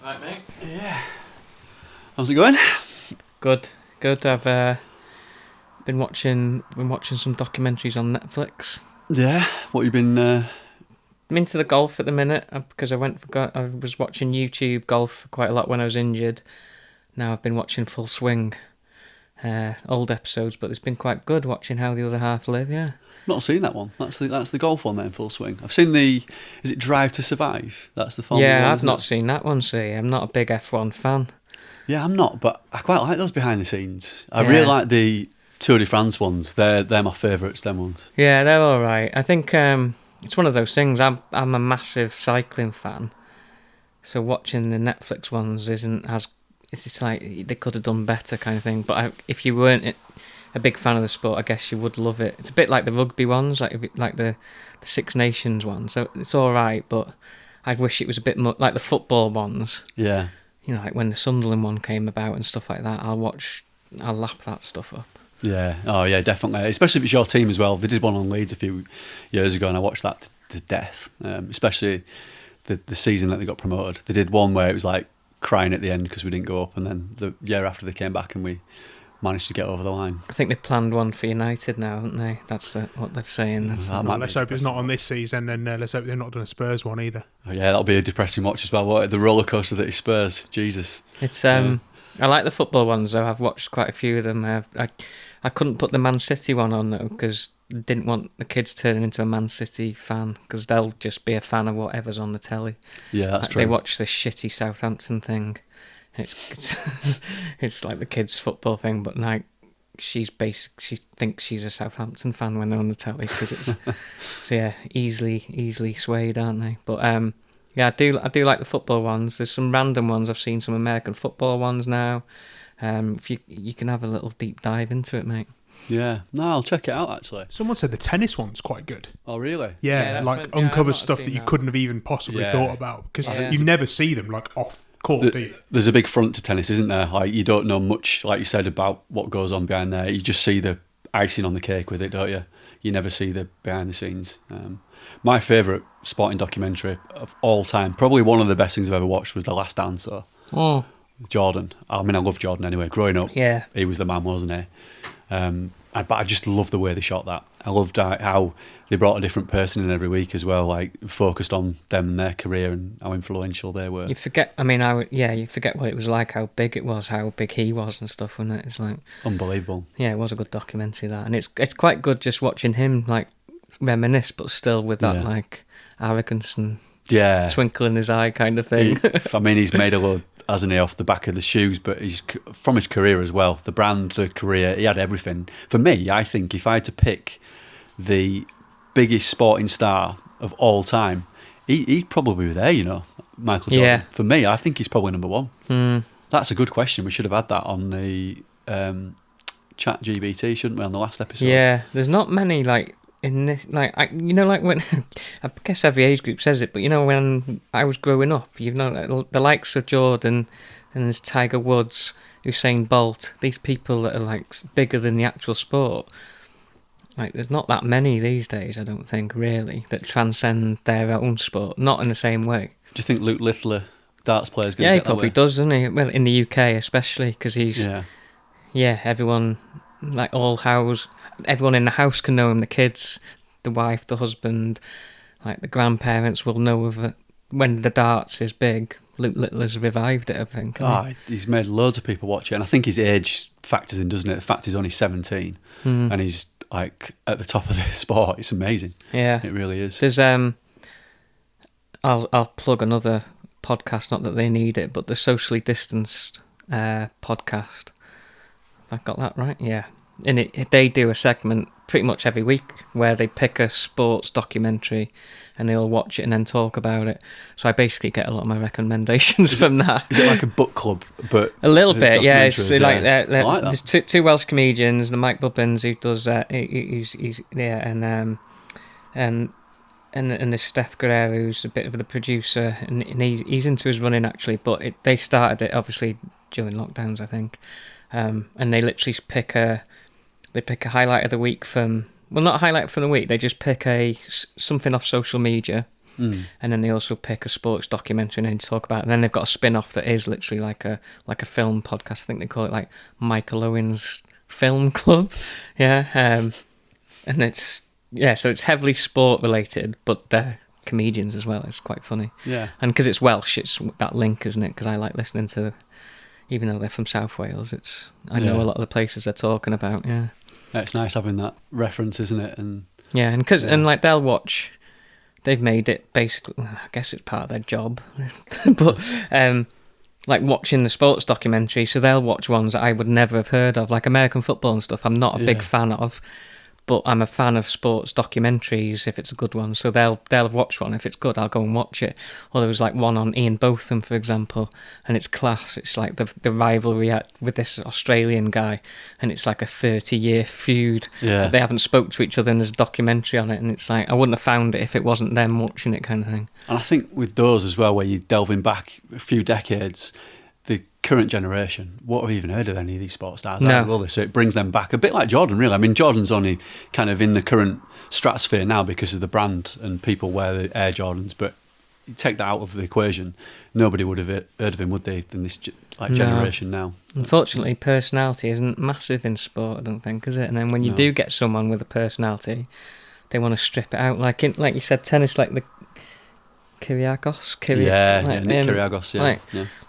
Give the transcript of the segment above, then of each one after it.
Right, mate? Yeah. How's it going? Good. I've been watching some documentaries on Netflix. Yeah. What you been? I'm into the golf at the minute because I was watching YouTube golf quite a lot when I was injured. Now I've been watching Full Swing, old episodes, but it's been quite good watching how the other half live. Yeah. Not seen that one. That's the golf one there in Full Swing. I've seen is it Drive to Survive? That's the Formula Yeah, one, I've not seen that one. See, I'm not a big F1 fan. Yeah, I'm not, but I quite like those behind the scenes. I really like the Tour de France ones. They're my favourites. Them ones. Yeah, they're all right. I think it's one of those things. I'm a massive cycling fan, so watching the Netflix ones isn't as. It's just like they could have done better, kind of thing. But if you weren't a big fan of the sport, I guess you would love it. It's a bit like the rugby ones, like the Six Nations ones. So it's all right, but I wish it was a bit more like the football ones. Yeah. You know, like when the Sunderland one came about and stuff like that. I'll lap that stuff up. Yeah. Oh, yeah, definitely. Especially if it's your team as well. They did one on Leeds a few years ago, and I watched that to death. Especially the season that they got promoted. They did one where it was like crying at the end because we didn't go up, and then the year after they came back and we managed to get over the line. I think they've planned one for United now, haven't they? That's what they're saying. Let's hope it's not on this season, and let's hope they've not done a Spurs one either. Oh, yeah, that'll be a depressing watch as well. What the roller coaster that is Spurs, Jesus. It's I like the football ones though. I've watched quite a few of them. I couldn't put the Man City one on though because I didn't want the kids turning into a Man City fan because they'll just be a fan of whatever's on the telly. Yeah, that's true. They watch this shitty Southampton thing. It's like the kids' football thing, but like she thinks she's a Southampton fan when they're on the telly because it's so yeah, easily swayed, aren't they? But yeah, I do like the football ones. There's some random ones. I've seen some American football ones now. If you can have a little deep dive into it, mate. Yeah, no, I'll check it out actually. Someone said the tennis one's quite good. Oh, really? Yeah, like uncovers stuff that you couldn't have even possibly thought about because you never see them like off court, do you? There's a big front to tennis, isn't there? Like you don't know much, like you said, about what goes on behind there. You just see the icing on the cake with it, don't you? You never see the behind the scenes. My favourite sporting documentary of all time, probably one of the best things I've ever watched, was The Last Dance. Oh. Jordan. I mean, I love Jordan anyway. Growing up, he was the man, wasn't he? But I just love the way they shot that. I loved how they brought a different person in every week as well, like focused on them and their career and how influential they were. You forget. I mean, you forget what it was like, how big it was, how big he was, and stuff. Wasn't it? It's like unbelievable. Yeah, it was a good documentary that, and it's quite good just watching him like reminisce, but still with that like arrogance and twinkle in his eye kind of thing. I mean, he's made a load, hasn't he, off the back of the shoes, but he's from his career as well. The brand, the career, he had everything. For me, I think if I had to pick the biggest sporting star of all time, he'd probably be there, you know, Michael Jordan. Yeah. For me, I think he's probably number one. Mm. That's a good question. We should have had that on the chat GBT, shouldn't we, on the last episode? Yeah, there's not many like in this, like like when I guess every age group says it, but you know when I was growing up, you know, the likes of Jordan and there's Tiger Woods, Usain Bolt, these people that are like bigger than the actual sport. Like there's not that many these days, I don't think, really, that transcend their own sport, not in the same way. Do you think Luke Littler, darts player, is going to get that he probably way? does, doesn't he? Well, in the UK especially, because he's everyone, like everyone in the house can know him, the kids, the wife, the husband, like the grandparents will know of it. When the darts is big, Luke Littler's revived it, I think. He's made loads of people watch it, and I think his age factors in, doesn't it? The fact he's only 17 and he's like at the top of the sport. It's amazing. Yeah, it really is. There's I'll plug another podcast, not that they need it, but the Socially Distanced podcast. Have I got that right? Yeah. And they do a segment pretty much every week where they pick a sports documentary and they'll watch it and then talk about it. So I basically get a lot of my recommendations from that. Is it like a book club? But a little bit, yeah. It's like like there's two Welsh comedians, the Mike Bubbins who does that. He's and there's Steph Guerrero, who's a bit of the producer, and he's into his running actually. But they started it obviously during lockdowns, I think, and they literally pick a highlight of the week from, well, not a highlight from the week. They just pick something off social media, Mm. And then they also pick a sports documentary and then talk about it. And then they've got a spin-off that is literally like a film podcast. I think they call it like Michael Owen's Film Club. Yeah. And it's, so it's heavily sport related, but they're comedians as well. It's quite funny. Yeah. And because it's Welsh, it's that link, isn't it? Because I like listening to, even though they're from South Wales, I know a lot of the places they're talking about. Yeah. It's nice having that reference, isn't it? And yeah, and like they'll watch. They've made it basically. I guess it's part of their job, but like watching the sports documentary. So they'll watch ones that I would never have heard of, like American football and stuff. I'm not a big fan of, but I'm a fan of sports documentaries if it's a good one. So they'll have watched one. If it's good, I'll go and watch it. Or there was like one on Ian Botham, for example, and it's class. It's like the rivalry with this Australian guy, and it's like a 30-year feud. Yeah. But they haven't spoke to each other, and there's a documentary on it, and it's like I wouldn't have found it if it wasn't them watching it, kind of thing. And I think with those as well, where you're delving back a few decades, the current generation won't have even heard of any of these sports stars, will they? So it brings them back a bit like Jordan, really. I mean, Jordan's only kind of in the current stratosphere now because of the brand and people wear the Air Jordans, but you take that out of the equation, nobody would have heard of him, would they, in this generation now? Unfortunately, personality isn't massive in sport, I don't think, is it? And then when you do get someone with a personality, they want to strip it out. Like you said, tennis, like the Nick Kyrgios,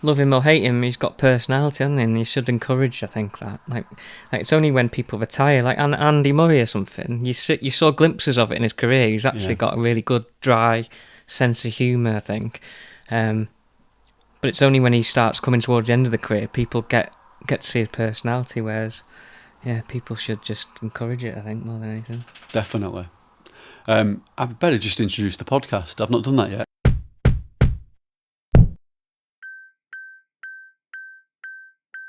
love him or hate him, he's got personality, hasn't he? And you should encourage, I think, that. Like it's only when people retire, like Andy Murray or something, you saw glimpses of it in his career. He's actually got a really good, dry sense of humour, I think. But it's only when he starts coming towards the end of the career, people get to see his personality, whereas, people should just encourage it, I think, more than anything. Definitely. I better just introduce the podcast. I've not done that yet.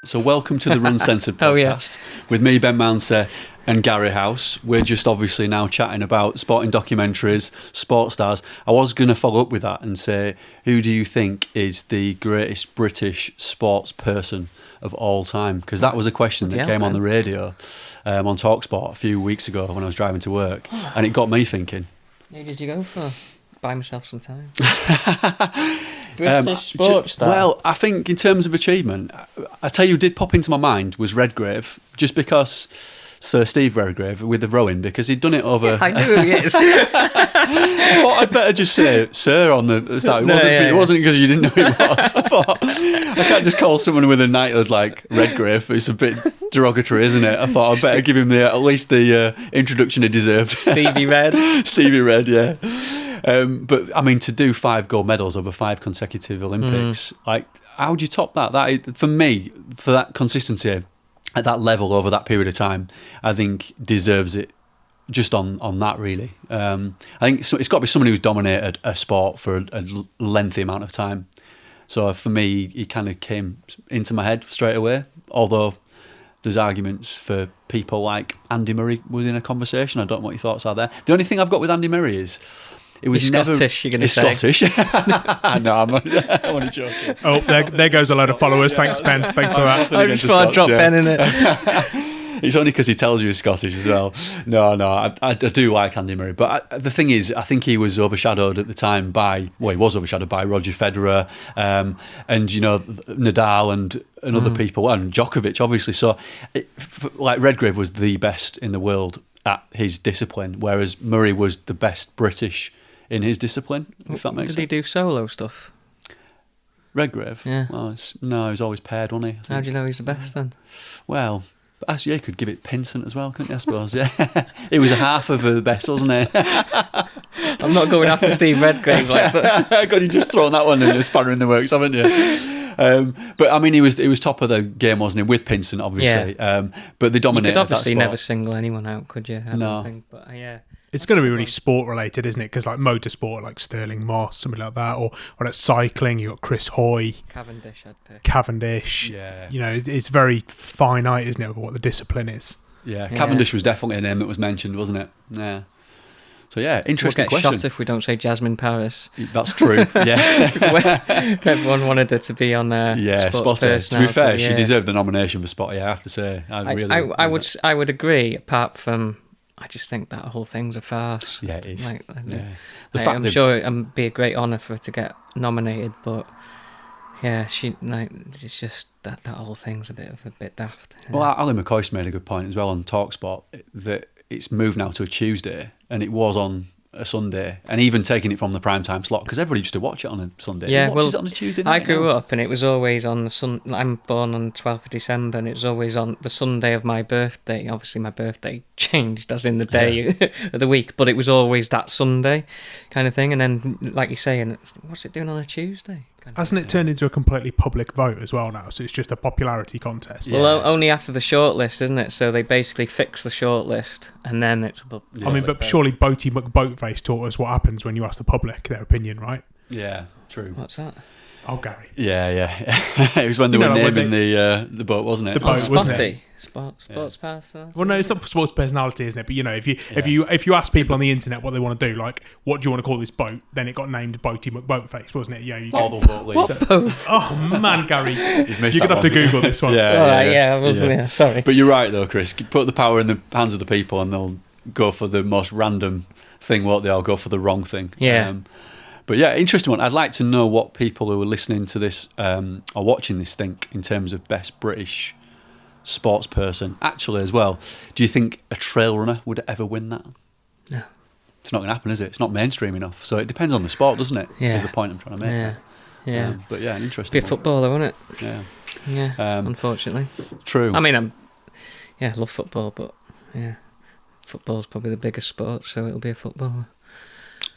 So welcome to the RUNcensored Podcast with me, Ben Mounsey, and Gary House. We're just obviously now chatting about sporting documentaries, sports stars. I was going to follow up with that and say, who do you think is the greatest British sports person of all time? Because that was a question that came on the radio on TalkSport a few weeks ago when I was driving to work, and it got me thinking. Who did you go for? Buy myself some time. British sports star. Well, I think in terms of achievement, I tell you who did pop into my mind was Redgrave, just because Sir Steve Redgrave with the rowing, because he'd done it over... I knew who he is. I thought I'd better just say Sir on the start. It wasn't because you didn't know who he was. I thought, I can't just call someone with a knighthood like Redgrave. It's a bit derogatory, isn't it? I thought I'd better give him at least the introduction he deserved. Stevie Red. Stevie Red, yeah. But I mean, to do 5 gold medals over 5 consecutive Olympics, like, how would you top that? That, for me, for that consistency at that level over that period of time, I think deserves it just on that, really. I think it's got to be somebody who's dominated a sport for a lengthy amount of time. So for me, he kind of came into my head straight away, although there's arguments for people like Andy Murray was in a conversation. I don't know what your thoughts are there. The only thing I've got with Andy Murray is it was never Scottish, you're going to say. Scottish. No, I'm only joking. Oh, there goes a load of followers. Thanks, Ben. Thanks for that. I just thought I'd drop Ben in it. It's only because he tells you he's Scottish as well. No, I do like Andy Murray. But the thing is, I think he was overshadowed at the time he was overshadowed by Roger Federer and, Nadal and other people, and Djokovic, obviously. So, Redgrave was the best in the world at his discipline, whereas Murray was the best British in his discipline, if that makes sense. Did he do solo stuff? Redgrave? Yeah. Well, he was always paired, wasn't he? How do you know he's the best then? Well, actually, you could give it Pinsent as well, couldn't you, I suppose? Yeah. He was a half of the best, wasn't he? I'm not going after Steve Redgrave, but God, you just thrown that one in the spanner in the works, haven't you? But I mean, he was top of the game, wasn't he? With Pinsent, obviously. Yeah. But they dominated. You could obviously that sport. never single anyone out, could you? I don't think. But yeah. It's going to be really sport related, isn't it? Because like motorsport, like Stirling Moss, something like that, or like cycling, you got Chris Hoy, Cavendish, I'd pick. Cavendish. Yeah. It's very finite, isn't it, of what the discipline is? Yeah. Cavendish was definitely a name that was mentioned, wasn't it? Yeah. So yeah, interesting question. We'll get shot if we don't say Jasmine Paris. That's true. Yeah. Everyone wanted her to be on Spotty. To be fair, she deserved the nomination for Spotty. I have to say, I would agree. Apart from I just think that whole thing's a farce. Yeah, it is. Like, Yeah. I'm sure it'd be a great honour for her to get nominated, but yeah, it's just that whole thing's a bit daft. Yeah. Well, Ali McCoy's made a good point as well on TalkSport that it's moved now to a Tuesday, and it was on a Sunday, and even taking it from the prime time slot, because everybody used to watch it on a Sunday. Yeah, Who watches it on a Tuesday night I grew now? up and it was always on the I'm born on the 12th of December, and it was always on the Sunday of my birthday. Obviously my birthday changed as in the day of the week, but it was always that Sunday kind of thing. And then, like you're saying, what's it doing on a Tuesday? Hasn't it turned into a completely public vote as well now? So it's just a popularity contest. Well, only after the shortlist, isn't it? So they basically fix the shortlist, and then it's. I mean, but surely Boaty McBoatface taught us what happens when you ask the public their opinion, right? Yeah, true. What's that? Oh, Gary. Yeah. It was when they were naming the boat, wasn't it? The boat, wasn't it? Sports personality. Well, no, it's not sports personality, isn't it? But if you ask people on the internet what they want to do, like what do you want to call this boat, then it got named Boaty McBoatface, wasn't it? Yeah. What boat? Oh man, Gary, you're You're gonna have to Google this one. Yeah. Sorry. But you're right though, Chris. Put the power in the hands of the people, and they'll go for the most random thing, won't they? Or go for the wrong thing. Yeah. But yeah, interesting one. I'd like to know what people who are listening to this or watching this think in terms of best British sports person. Actually, as well, do you think a trail runner would ever win that? No. It's not going to happen, is it? It's not mainstream enough. So it depends on the sport, doesn't it? Yeah. Is the point I'm trying to make. Yeah. But yeah, an interesting Be a footballer, wouldn't it? Yeah. Yeah. Unfortunately. True. I mean, I love football, but yeah, football's probably the biggest sport, so it'll be a footballer.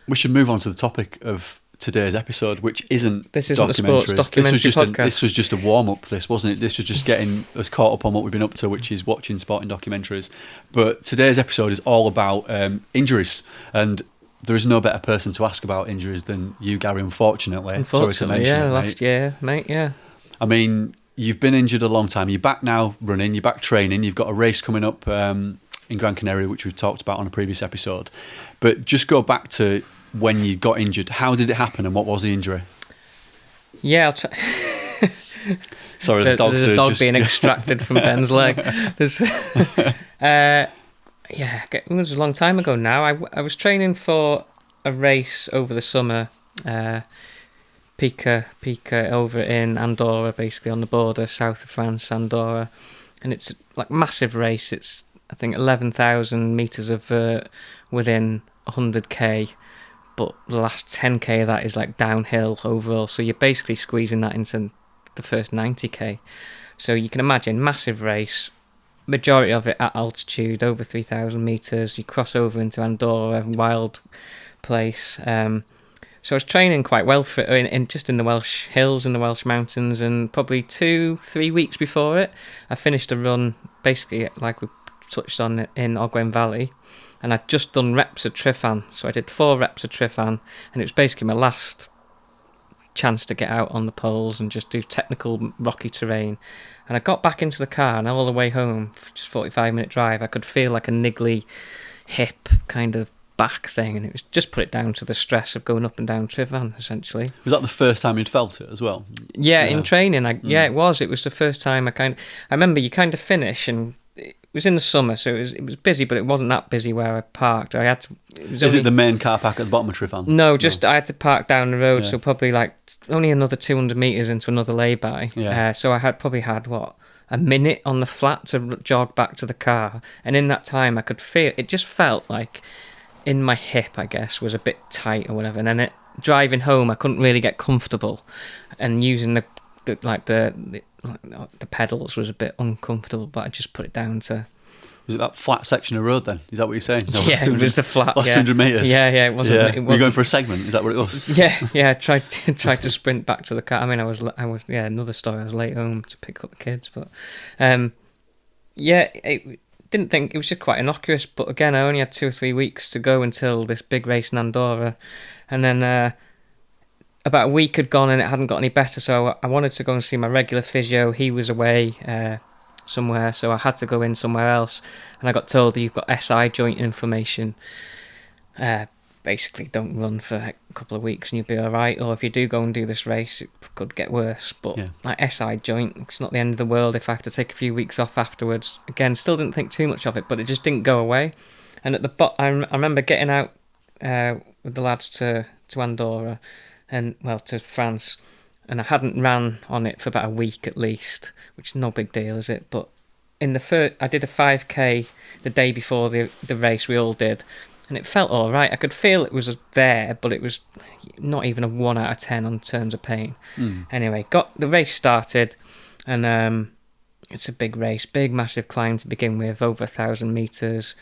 We should move on to the topic of today's episode, which isn't a sports documentary podcast. This was just a warm-up, this, wasn't it? This was just getting us caught up on what we've been up to, which is watching sporting documentaries. But today's episode is all about injuries, and there is no better person to ask about injuries than you, Gary, unfortunately. Sorry to mention it, last year, mate, yeah. I mean, you've been injured a long time. You're back now running, you're back training, you've got a race coming up in Gran Canaria, which we've talked about on a previous episode. But just go back to when you got injured. How did it happen, and what was the injury? Yeah, I'll try. Sorry, there's a dog being extracted from Ben's leg. Yeah, it was a long time ago now. I was training for a race over the summer, Pica over in Andorra, basically on the border, south of France, Andorra, and it's like a massive race. It's, I think, 11,000 metres of within 100k, but the last 10k of that is like downhill overall, so you're basically squeezing that into the first 90k. So you can imagine, massive race, majority of it at altitude, over 3,000 metres. You cross over into Andorra, wild place. So I was training quite well for it, in just in the Welsh hills and the Welsh mountains, and probably 2-3 weeks before it, I finished a run, basically like we touched on in Ogwen Valley, and I'd just done reps of Trifan. So I did 4 reps of Trifan, and it was basically my last chance to get out on the poles and just do technical rocky terrain. And I got back into the car, and all the way home, just 45-minute drive, I could feel like a niggly hip kind of back thing, and it was just put it down to the stress of going up and down Trifan, essentially. Was that the first time you'd felt it as well? Yeah, in training, it was the first time I remember you kind of finish, and it was in the summer, so it was busy, but it wasn't that busy where I parked. I had to. Is it the main car park at the bottom of Trifan? No, I had to park down the road, so probably like only another 200 metres into another lay-by. Yeah. So I had a minute on the flat to jog back to the car, and in that time I could feel it. Just felt like in my hip, I guess, was a bit tight or whatever, and then driving home I couldn't really get comfortable, and using the pedals was a bit uncomfortable, but I just put it down to. Was it that flat section of road then? Is that what you're saying? No, yeah, it was the flat. Last 200 metres. Yeah, it wasn't. Yeah. It wasn't. Were you going for a segment? Is that what it was? Yeah. I tried to sprint back to the car. I mean, I was. Yeah, another story. I was late home to pick up the kids, but didn't think it was just quite innocuous. But again, I only had 2 or 3 weeks to go until this big race in Andorra, and then about a week had gone and it hadn't got any better. So I wanted to go and see my regular physio. He was away somewhere, so I had to go in somewhere else, and I got told that you've got SI joint inflammation. Basically, don't run for a couple of weeks and you'll be all right, or if you do go and do this race, it could get worse. But like SI joint, it's not the end of the world if I have to take a few weeks off afterwards. Again, still didn't think too much of it, but it just didn't go away. And at the I remember getting out with the lads to Andorra, and to France, and I hadn't ran on it for about a week at least, which is no big deal, is it? But in the first, I did a 5k the day before the race. We all did, and it felt all right. I could feel it was there, but it was not even a 1 out of 10 on terms of pain. Anyway, got the race started, and it's a big race, big massive climb to begin with, over 1,000 meters.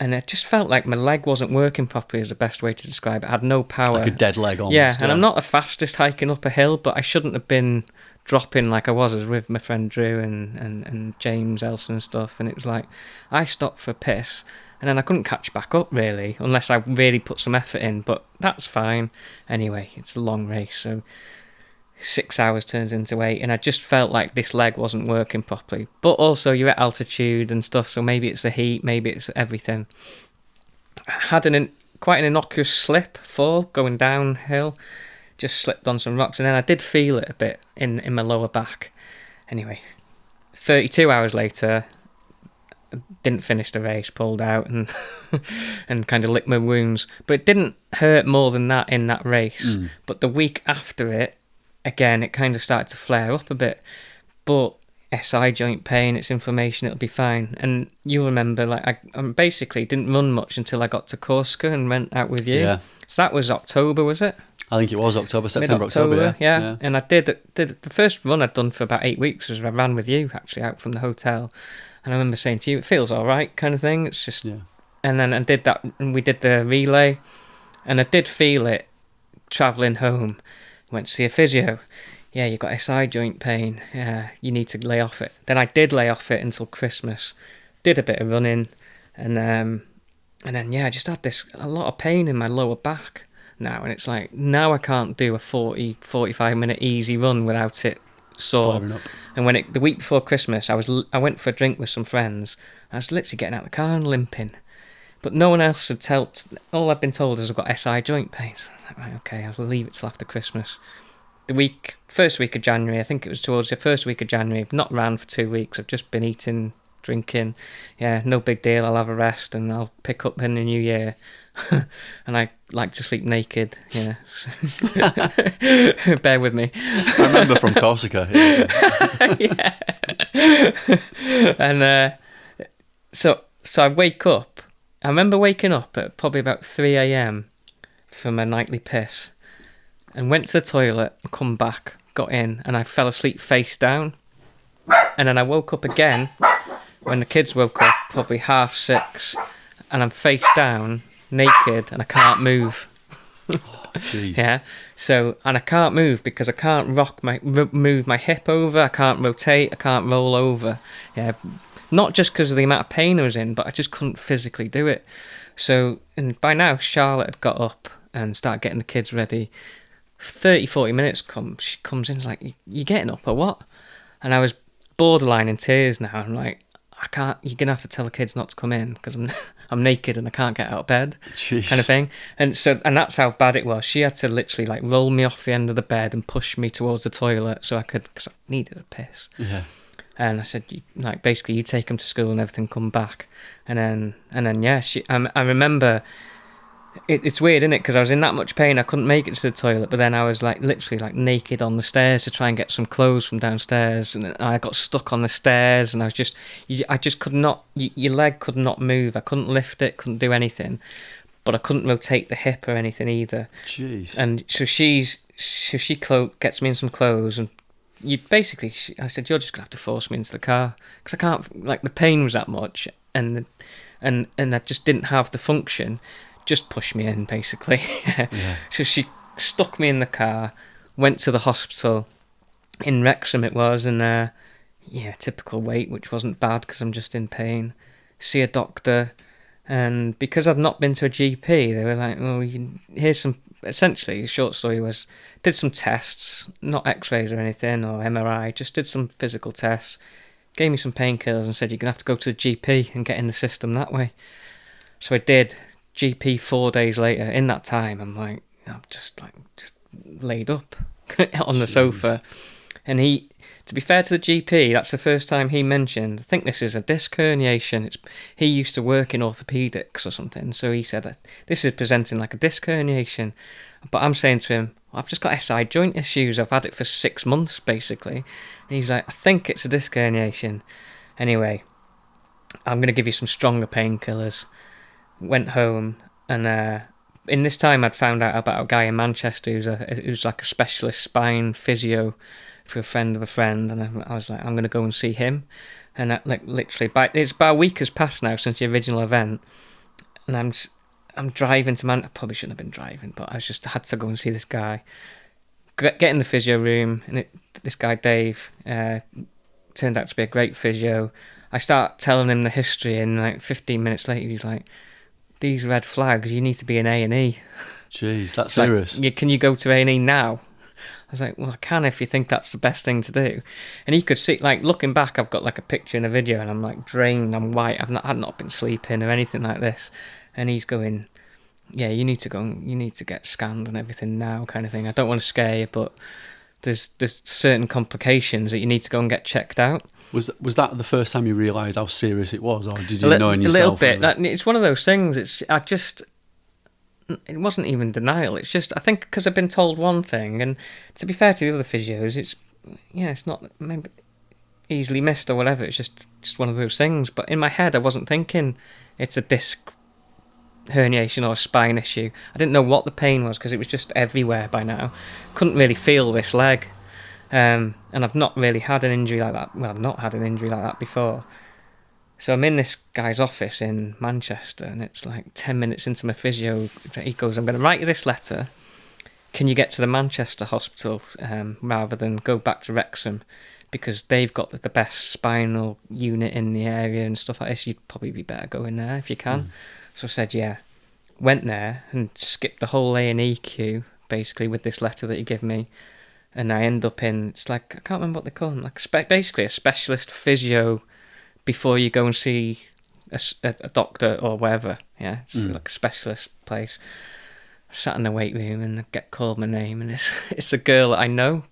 And it just felt like my leg wasn't working properly, is the best way to describe it. I had no power. Like a dead leg almost. Yeah, and I'm not the fastest hiking up a hill, but I shouldn't have been dropping like I was with my friend Drew and James Elson and stuff. And it was like, I stopped for a piss, and then I couldn't catch back up, really, unless I really put some effort in. But that's fine. Anyway, it's a long race, so 6 hours turns into 8, and I just felt like this leg wasn't working properly. But also you're at altitude and stuff, so maybe it's the heat, maybe it's everything. I had quite an innocuous fall going downhill, just slipped on some rocks, and then I did feel it a bit in my lower back. Anyway, 32 hours later, I didn't finish the race, pulled out and and kind of licked my wounds, but it didn't hurt more than that in that race. But the week after it, again, it kind of started to flare up a bit, but SI joint pain, it's inflammation, it'll be fine. And you remember, like, I basically didn't run much until I got to Corsica and went out with you. Yeah. So that was October, was it? I think it was September, Mid-October, October, yeah. And I did the first run I'd done for about 8 weeks was I ran with you, actually, out from the hotel. And I remember saying to you, it feels all right, kind of thing. It's just... Yeah. And then I did that, and we did the relay, and I did feel it travelling home. Went to see a physio. Yeah, you've got SI joint pain. Yeah, you need to lay off it. Then I did lay off it until Christmas. Did a bit of running, and then I just had a lot of pain in my lower back now, and it's like now I can't do a 45 minute easy run without it sore. And when the week before Christmas, I went for a drink with some friends. I was literally getting out of the car and limping. But no one else had told. All I've been told is I've got SI joint pain. So I'm like, right, okay, I'll leave it till after Christmas. First week of January, I think it was towards the first week of January. I've not ran for 2 weeks. I've just been eating, drinking. Yeah, no big deal. I'll have a rest and I'll pick up in the new year. And I like to sleep naked. Yeah, bear with me. I remember from Corsica. Yeah. And so I wake up. I remember waking up at probably about 3 a.m. from a nightly piss and went to the toilet, come back, got in, and I fell asleep face down. And then I woke up again when the kids woke up, probably 6:30, and I'm face down, naked, and I can't move. Jeez. Yeah. So, and I can't move because I can't move my hip over, I can't rotate, I can't roll over. Yeah. Not just because of the amount of pain I was in, but I just couldn't physically do it. So, and by now, Charlotte had got up and started getting the kids ready. 40 minutes she comes in like, you getting up or what? And I was borderline in tears now. I'm like, I can't, you're going to have to tell the kids not to come in because I'm naked and I can't get out of bed. Jeez. Kind of thing. And that's how bad it was. She had to literally like roll me off the end of the bed and push me towards the toilet so I could, because I needed a piss. Yeah. And I said, basically, you take them to school and everything, come back. And then yeah, I remember, it's weird, isn't it? Because I was in that much pain, I couldn't make it to the toilet. But then I was like literally like naked on the stairs to try and get some clothes from downstairs. And I got stuck on the stairs and I just could not, your leg could not move. I couldn't lift it, couldn't do anything. But I couldn't rotate the hip or anything either. Jeez. And so she gets me in some clothes and I said, you're just gonna have to force me into the car because I can't. Like the pain was that much, and I just didn't have the function. Just push me in, basically. Yeah. So she stuck me in the car, went to the hospital in Wrexham. It was, and typical wait, which wasn't bad because I'm just in pain. See a doctor, and because I'd not been to a GP, they were like, "Well, here's some." Essentially, the short story was, did some tests, not x-rays or anything, or MRI, just did some physical tests, gave me some painkillers and said, you're going to have to go to the GP and get in the system that way. So I did. GP 4 days later. In that time, I'm just laid up on the sofa. And to be fair to the GP, that's the first time he mentioned, I think this is a disc herniation. He used to work in orthopedics or something, so he said, this is presenting like a disc herniation. But I'm saying to him, I've just got SI joint issues. I've had it for 6 months, basically. And he's like, I think it's a disc herniation. Anyway, I'm going to give you some stronger painkillers. Went home, and in this time I'd found out about a guy in Manchester who's like a specialist spine physio for a friend of a friend, and I was like, I'm going to go and see him. And literally, it's about a week has passed now since the original event, and I'm driving to I probably shouldn't have been driving, but I had to go and see this guy. Get in the physio room, and this guy Dave turned out to be a great physio. I start telling him the history, and like 15 minutes later, he's like, "These red flags, you need to be in A&E." Jeez, that's serious. Like, can you go to A&E now? I was like, well, I can if you think that's the best thing to do. And he could see, like, looking back, I've got like a picture and a video, and I'm like drained, I'm white, I've not been sleeping or anything like this. And he's going, yeah, you need to go, you need to get scanned and everything now, kind of thing. I don't want to scare you, but there's certain complications that you need to go and get checked out. Was that the first time you realised how serious it was, or did you know in yourself? A little bit. It's one of those things. It wasn't even denial. It's just, I think because I've been told one thing, and to be fair to the other physios, it's not maybe easily missed or whatever. It's just one of those things. But in my head, I wasn't thinking it's a disc herniation or a spine issue. I didn't know what the pain was because it was just everywhere by now. Couldn't really feel this leg. And I've not really had an injury like that. Well, I've not had an injury like that before. So I'm in this guy's office in Manchester, and it's like 10 minutes into my physio. He goes, I'm going to write you this letter. Can you get to the Manchester hospital rather than go back to Wrexham? Because they've got the best spinal unit in the area and stuff like this. You'd probably be better going there if you can. So I said, yeah. Went there and skipped the whole A&E queue, basically, with this letter that he gave me. And I end up in, it's like, I can't remember what they call them, like basically a specialist physio before you go and see a doctor or whatever. Yeah, it's like a specialist place. I sat in the wait room and I get called my name, and it's a girl that I know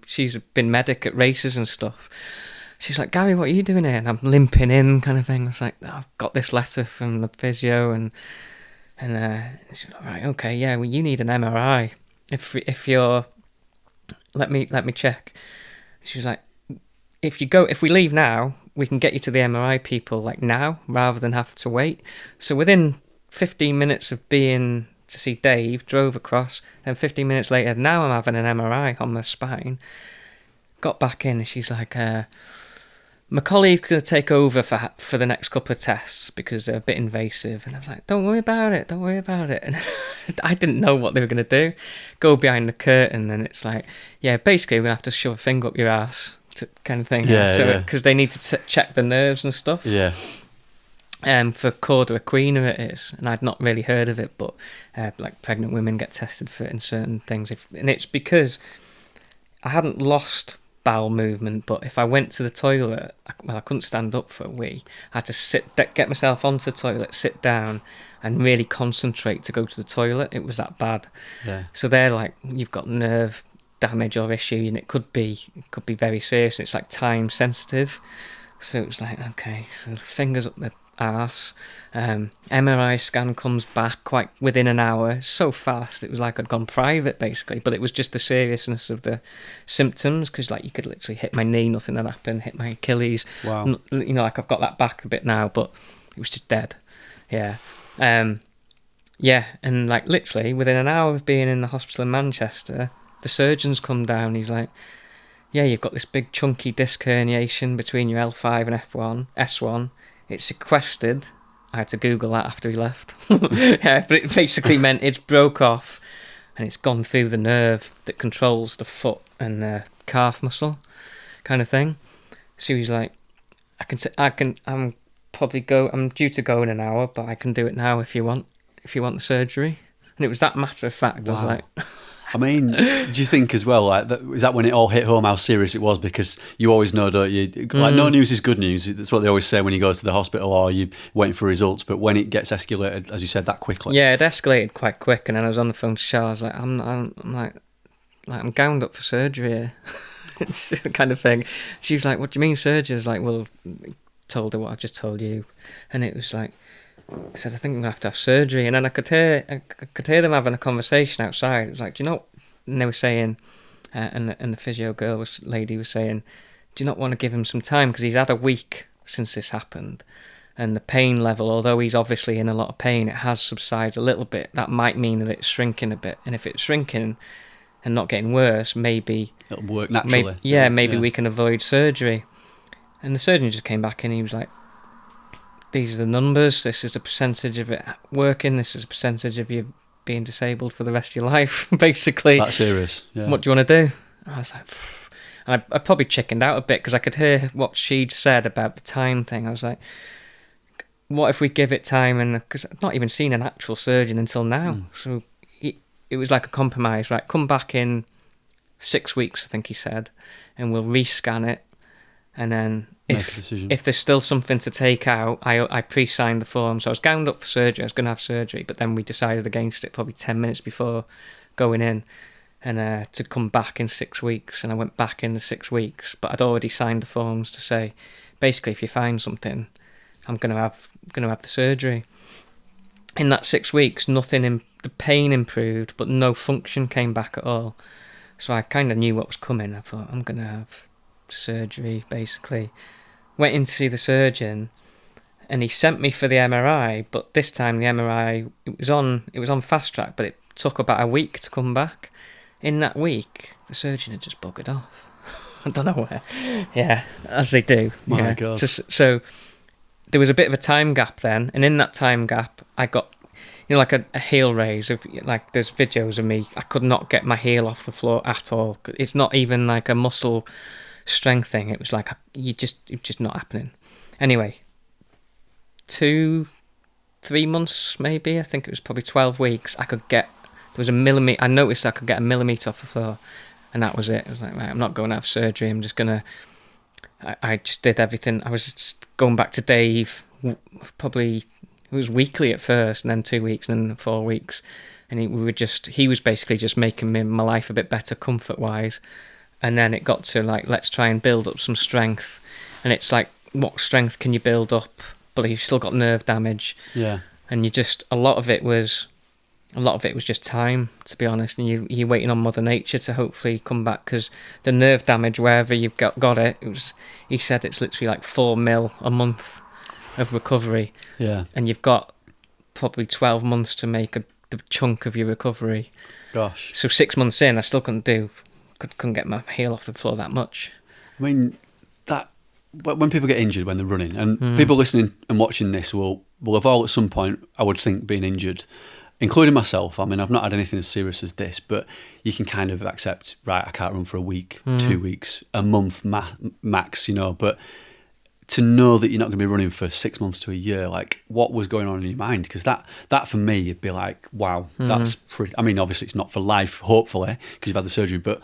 she's been medic at races and stuff. She's like, Gary, what are you doing here? And I'm limping in, kind of thing. I was like, I've got this letter from the physio, and she's like, right, okay, yeah, well, you need an MRI. If you're, let me check. She was like, if we leave now, we can get you to the MRI people like now rather than have to wait. So within 15 minutes of being to see Dave, drove across, and 15 minutes later, now I'm having an MRI on my spine. Got back in, and she's like, my colleague's going to take over for the next couple of tests because they're a bit invasive. And I was like, don't worry about it. And I didn't know what they were going to do. Go behind the curtain, and it's like, yeah, basically we're going to have to shove a finger up your ass, kind of thing. Yeah, because they need to check the nerves and stuff. Yeah. For cauda equina it is, and I'd not really heard of it, but like pregnant women get tested for it in certain things. And it's because I hadn't lost bowel movement, but if I went to the toilet, I couldn't stand up for a wee. I had to get myself onto the toilet, sit down, and really concentrate to go to the toilet. It was that bad. Yeah. So they're like, you've got nerve damage or issue, and it could be very serious. It's like time sensitive. So it was like, okay, so fingers up the arse. MRI scan comes back quite within an hour, so fast. It was like I'd gone private basically, but it was just the seriousness of the symptoms, because like you could literally hit my knee, nothing had happened, hit my Achilles. Wow. You know, like I've got that back a bit now, but it was just dead. Yeah. Yeah, and like literally within an hour of being in the hospital in Manchester, the surgeon's come down. He's like, yeah, you've got this big chunky disc herniation between your L5 and S1. It's sequestered. I had to Google that after he left. Yeah, but it basically meant it's broke off and it's gone through the nerve that controls the foot and the calf muscle, kind of thing. So he's like, I'm due to go in an hour, but I can do it now if you want the surgery. And it was that matter of fact. Wow. I was like, I mean, do you think as well, like, is that when it all hit home how serious it was? Because you always know, don't you? Like, no news is good news. That's what they always say when you go to the hospital or you're waiting for results. But when it gets escalated, as you said, that quickly. Yeah, it escalated quite quick. And then I was on the phone to Charles. I was like, I'm gowned up for surgery here. kind of thing. She was like, what do you mean surgery? I was like, well, told her what I just told you. And it was like, I said, I think I'm going to have surgery. And then I could hear them having a conversation outside. It was like, do you know what? And they were saying, and the physio lady was saying, do you not want to give him some time? Because he's had a week since this happened. And the pain level, although he's obviously in a lot of pain, it has subsided a little bit. That might mean that it's shrinking a bit. And if it's shrinking and not getting worse, maybe it'll work naturally. Maybe we can avoid surgery. And the surgeon just came back and he was like, these are the numbers. This is the percentage of it working. This is a percentage of you being disabled for the rest of your life, basically. That's serious. Yeah. What do you want to do? I was like, pfft. And I probably chickened out a bit because I could hear what she'd said about the time thing. I was like, what if we give it time? And because I've not even seen an actual surgeon until now. So it was like a compromise, right? Come back in 6 weeks, I think he said, and we'll rescan it. And then if there's still something to take out, I pre-signed the form. So I was gowned up for surgery. I was going to have surgery, but then we decided against it probably 10 minutes before going in, and to come back in 6 weeks. And I went back in the 6 weeks, but I'd already signed the forms to say, basically, if you find something, I'm going to have the surgery. In that 6 weeks, the pain improved, but no function came back at all. So I kind of knew what was coming. I thought, I'm going to have surgery, basically. Went in to see the surgeon, and he sent me for the MRI, but this time the MRI, it was on fast track, but it took about a week to come back. In that week, the surgeon had just buggered off. I don't know where. Yeah, as they do. My God. So there was a bit of a time gap then, and in that time gap, I got, like a heel raise of, like, there's videos of me, I could not get my heel off the floor at all. It's not even like a muscle strength thing. It was like, it's just not happening. Anyway, 2-3 months maybe, I think it was probably 12 weeks, there was a millimetre, I noticed I could get a millimetre off the floor, and that was it. I was like, right, I'm not going to have surgery, I'm just going to, I just did everything. I was just going back to Dave, probably, it was weekly at first, and then 2 weeks, and then 4 weeks, and he was basically just making my life a bit better comfort-wise. And then it got to, like, let's try and build up some strength. And it's like, what strength can you build up? But you've still got nerve damage. Yeah. And a lot of it was just time, to be honest. And you're waiting on Mother Nature to hopefully come back, because the nerve damage, wherever you've got it, he said it's literally like 4 mil a month of recovery. Yeah. And you've got probably 12 months to make the chunk of your recovery. Gosh. So 6 months in, I still couldn't get my heel off the floor that much. I mean, when people get injured when they're running, and people listening and watching this will have all at some point, I would think, been injured, including myself. I mean, I've not had anything as serious as this, but you can kind of accept, right, I can't run for a week, 2 weeks, a month max, but to know that you're not going to be running for 6 months to a year, like, what was going on in your mind? Because that for me, it'd be like, wow, that's pretty. I mean, obviously it's not for life, hopefully, because you've had the surgery, but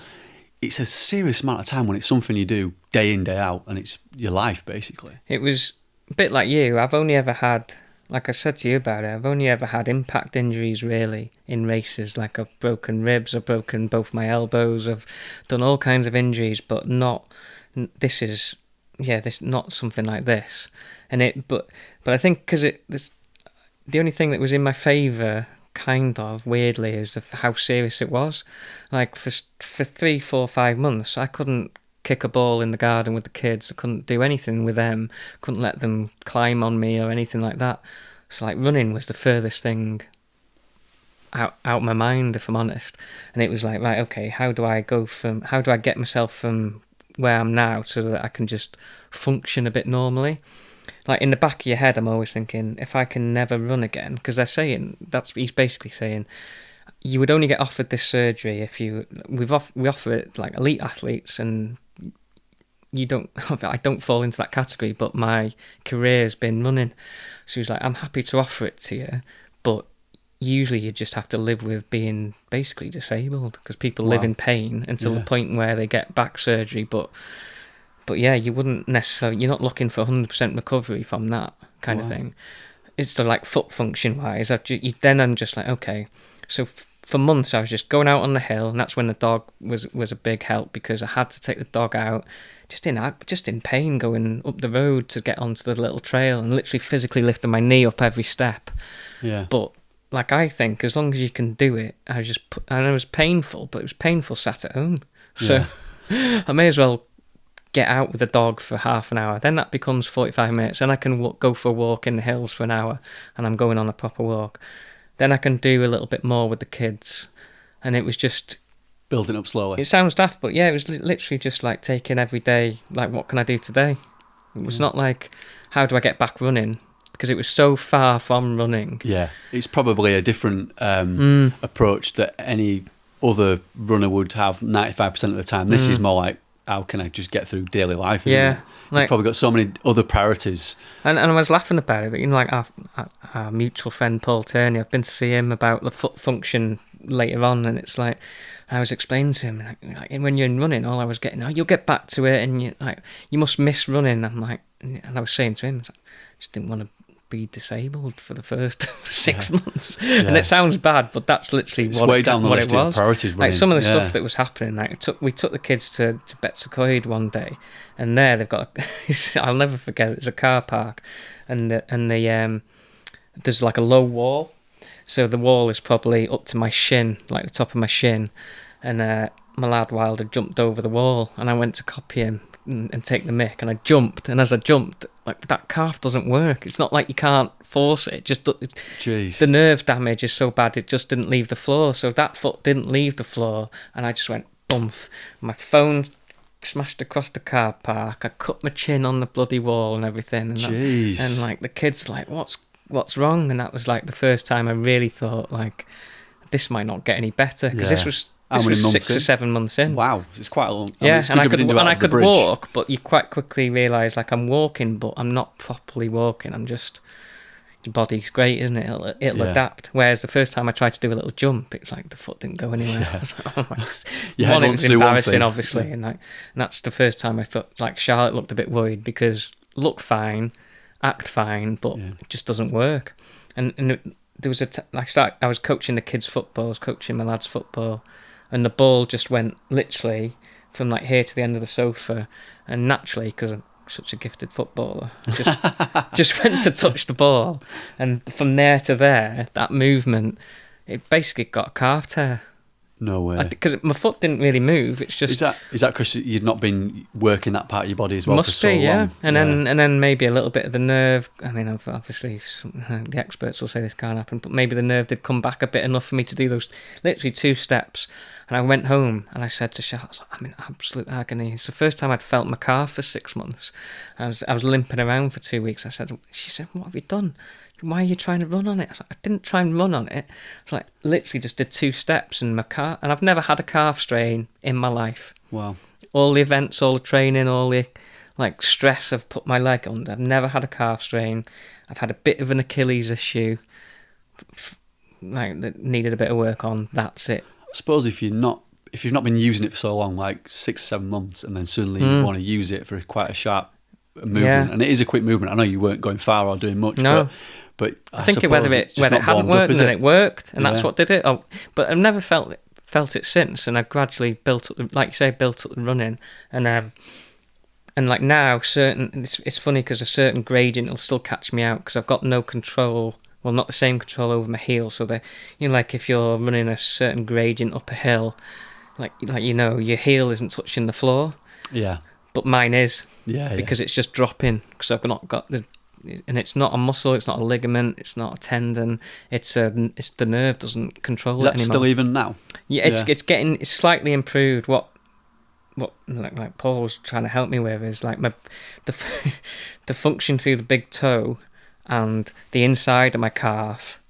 it's a serious amount of time when it's something you do day in, day out, and it's your life, basically. It was a bit like you. I've only ever had, like I said to you about it, I've only ever had impact injuries, really, in races. Like, I've broken ribs, I've broken both my elbows, I've done all kinds of injuries, but this is not something like this. And but I think because the only thing that was in my favour, kind of weirdly, is how serious it was. Like, for 3, 4, 5 months, I couldn't kick a ball in the garden with the kids. I couldn't do anything with them. Couldn't let them climb on me or anything like that. So, like, running was the furthest thing out my mind, if I'm honest. And it was like, right, okay, how do I get myself from where I'm now so that I can just function a bit normally? Like, in the back of your head, I'm always thinking, if I can never run again, because he's basically saying, you would only get offered this surgery if we offer it, like, elite athletes, and I don't fall into that category, but my career's been running. So he's like, I'm happy to offer it to you, but usually you just have to live with being basically disabled, because people live in pain until the point where they get back surgery, but yeah, you wouldn't necessarily, you're not looking for 100% recovery from that kind of thing. It's like foot function wise. I'm just like, okay, so for months I was just going out on the hill, and that's when the dog was a big help, because I had to take the dog out just in pain, going up the road to get onto the little trail, and literally physically lifting my knee up every step. Yeah. But like, I think as long as you can do it, and it was painful, but it was painful sat at home. So I may as well get out with the dog for half an hour. Then that becomes 45 minutes, and I can go for a walk in the hills for an hour, and I'm going on a proper walk. Then I can do a little bit more with the kids, and it was just building up slowly. It sounds daft, but yeah, it was literally just like taking every day, like, what can I do today? It was not like, how do I get back running? Because it was so far from running. Yeah, it's probably a different approach that any other runner would have 95% of the time. This is more like, how can I just get through daily life? Isn't it? Like, you've probably got so many other priorities. And I was laughing about it, but like our mutual friend Paul Turney, I've been to see him about the foot function later on, and it's like, I was explaining to him, like, when you're running, all I was getting, you'll get back to it, and you must miss running. I'm like, and I was saying to him, I just didn't want to be disabled for the first 6 months. And it sounds bad, but that's literally it's what way down the list it of was. Priorities. Like, some of the stuff that was happening, like, we took the kids to Betsacoid one day, and there they've got I'll never forget it. It's a car park, and there's like a low wall, so the wall is probably up to my shin, like the top of my shin, and my lad Wilder jumped over the wall, and I went to copy him and take the mick, and I jumped, and as I jumped, like, that calf doesn't work. It's not like you can't force it. The nerve damage is so bad, it just didn't leave the floor. So that foot didn't leave the floor, and I just went bump. My phone smashed across the car park. I cut my chin on the bloody wall and everything. And like, the kids like, what's wrong? And that was like the first time I really thought, like, this might not get any better, because this was 6 or 7 months in. Wow, it's quite a long. I could walk, but you quite quickly realise, like, I'm walking, but I'm not properly walking. I'm just, your body's great, isn't it? It'll adapt. Whereas the first time I tried to do a little jump, it's like the foot didn't go anywhere. I was like, oh my! It was embarrassing, obviously, and that's the first time I thought, like, Charlotte looked a bit worried, because look fine, act fine, but it just doesn't work. And there was I was coaching the kids' football, I was coaching my lads' football. And the ball just went literally from like here to the end of the sofa, and naturally, because I'm such a gifted footballer, just went to touch the ball, and from there to there, that movement, it basically got a calf tear. No way. Because my foot didn't really move. It's just is that because you'd not been working that part of your body as well for so long? Yeah. And then maybe a little bit of the nerve. I mean, obviously the experts will say this can't happen, but maybe the nerve did come back a bit enough for me to do those literally 2 steps. And I went home and I said to Charlotte, I'm in absolute agony. It's the first time I'd felt my calf for 6 months. I was limping around for 2 weeks. She said, what have you done? Why are you trying to run on it? I was like, I didn't try and run on it. I was like, literally just did 2 steps in my calf. And I've never had a calf strain in my life. Wow. All the events, all the training, all the like stress I've put my leg under. I've never had a calf strain. I've had a bit of an Achilles issue, like, that needed a bit of work on. That's it. I suppose if you've not been using it for so long, like 6 or 7 months, and then suddenly you want to use it for quite a sharp movement, and it is a quick movement. I know you weren't going far or doing much, but I think whether it hadn't worked and then it worked, and that's what did it. But I've never felt it since, and I've gradually built up, like you say, built up the running, and like now, it's funny because a certain gradient will still catch me out because I've got no control. Well, not the same control over my heel. So like if you're running a certain gradient up a hill, like your heel isn't touching the floor. Yeah. But mine is. Yeah. Because it's just dropping, because I've not got and it's not a muscle, it's not a ligament, it's not a tendon. It's the nerve doesn't control it anymore. Is that still even now? Yeah, it's slightly improved. What like Paul was trying to help me with is like the function through the big toe and the inside of my calf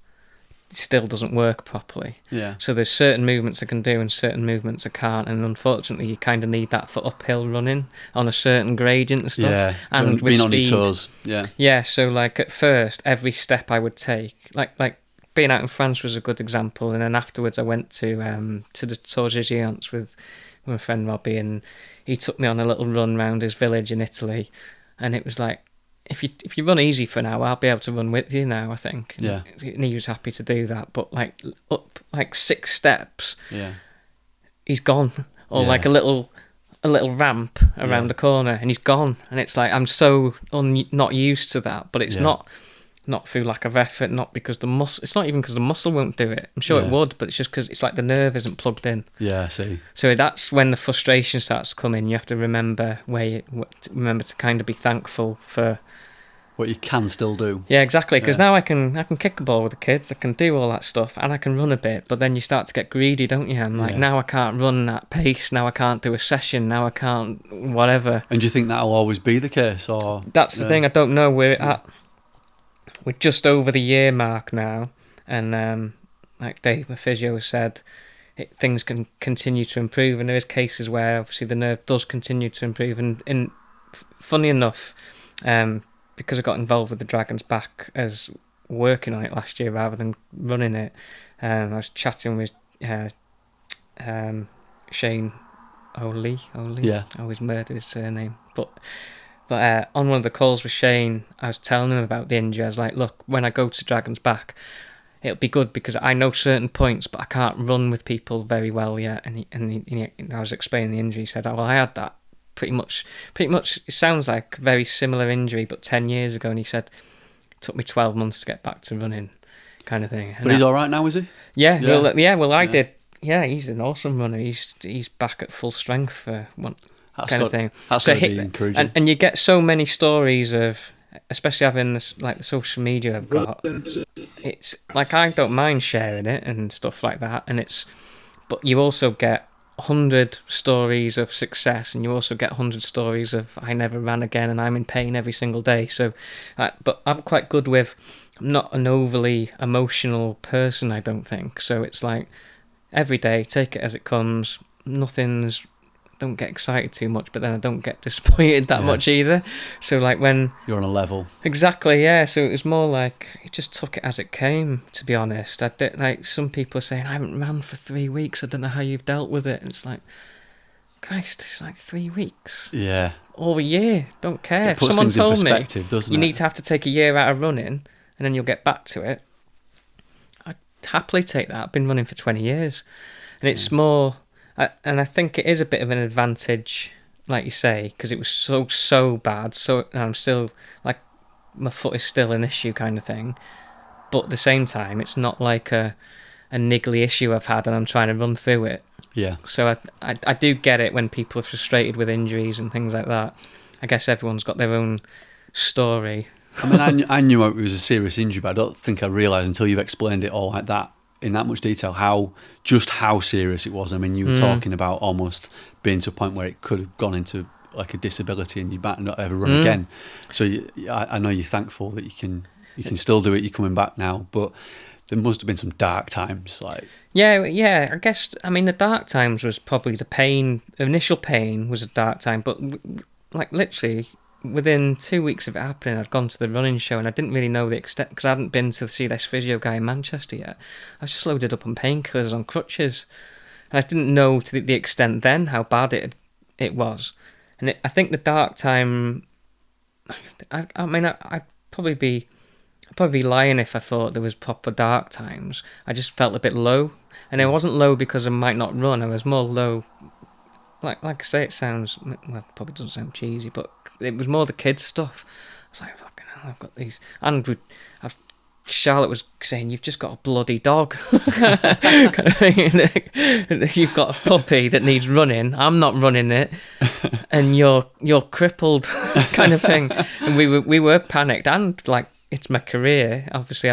still doesn't work properly. Yeah. So there's certain movements I can do and certain movements I can't, and unfortunately you kind of need that for uphill running on a certain gradient and stuff. Yeah. And with speed. Being on your toes. Yeah. Yeah. So like at first, every step I would take, like being out in France was a good example, and then afterwards I went to the Tour de Géants with my friend Robbie, and he took me on a little run around his village in Italy, and it was like, if you run easy for an hour, I'll be able to run with you now, I think. Yeah. And he was happy to do that, but like up like 6 steps, he's gone, or like a little ramp around the corner, and he's gone, and it's like I'm so not used to that, but it's not through lack of effort, not because the muscle. It's not even because the muscle won't do it. I'm sure it would, but it's just because it's like the nerve isn't plugged in. Yeah, I see. So that's when the frustration starts to come in. You have to remember to kind of be thankful for what you can still do. Yeah, exactly. Because now I can kick a ball with the kids. I can do all that stuff, and I can run a bit. But then you start to get greedy, don't you? I'm like, now I can't run at pace. Now I can't do a session. Now I can't whatever. And do you think that'll always be the case, or that's the thing? I don't know. We're just over the year mark now, and like Dave, the physio, said, things can continue to improve, and there is cases where obviously the nerve does continue to improve. And funny enough, because I got involved with the Dragon's Back as working on it last year rather than running it, I was chatting with Shane O'Lee. I always murdered his surname, but on one of the calls with Shane, I was telling him about the injury. I was like, look, when I go to Dragon's Back, it'll be good because I know certain points, but I can't run with people very well yet. And I was explaining the injury. He said, I had that pretty much. It sounds like a very similar injury, but 10 years ago. And he said, it took me 12 months to get back to running, kind of thing. But he's all right now, is he? Yeah. Well, I did. Yeah, he's an awesome runner. He's back at full strength for one. Kind of thing. That's so be encouraging. And you get so many stories of, especially having this, like the social media I've got. It's like I don't mind sharing it and stuff like that, but you also get 100 stories of success, and you also get 100 stories of I never ran again, and I'm in pain every single day. So, but I'm quite good with. I'm not an overly emotional person, I don't think. So it's like every day, take it as it comes. Don't get excited too much, but then I don't get disappointed that much either. So like when you're on a level, exactly, yeah. So it was more like I just took it as it came. To be honest, I did, like some people are saying I haven't ran for 3 weeks. I don't know how you've dealt with it. And it's like, Christ, it's like 3 weeks. Yeah, all a year. Don't care. It puts If someone things in told perspective, me doesn't you it? need to have to take a year out of running and then you'll get back to it, I'd happily take that. I've been running for 20 years, and it's more. And I think it is a bit of an advantage, like you say, because it was so bad. So I'm still like my foot is still an issue, kind of thing. But at the same time, it's not like a niggly issue I've had, and I'm trying to run through it. Yeah. So I do get it when people are frustrated with injuries and things like that. I guess everyone's got their own story. I mean, I knew it was a serious injury, but I don't think I realised until you've explained it all like that, in that much detail, how serious it was. I mean, you were talking about almost being to a point where it could have gone into like a disability and you might not ever run again. So I know you're thankful that you can still do it. You're coming back now, but there must have been some dark times. Like yeah. I guess the dark times was probably the pain. Initial pain was a dark time, but like literally. Within 2 weeks of it happening, I'd gone to the running show, and I didn't really know the extent because I hadn't been to see this physio guy in Manchester yet. I was just loaded up on painkillers on crutches, and I didn't know to the extent then how bad it was. And I think the dark time. I'd probably be lying if I thought there was proper dark times. I just felt a bit low, and I wasn't low because I might not run. I was more low. Like I say, it sounds, well, it probably doesn't sound cheesy, but it was more the kids' stuff. I was like, fucking hell, I've got these. And Charlotte was saying, you've just got a bloody dog. You've got a puppy that needs running. I'm not running it. And you're crippled, kind of thing. And we were panicked. And like, it's my career. Obviously,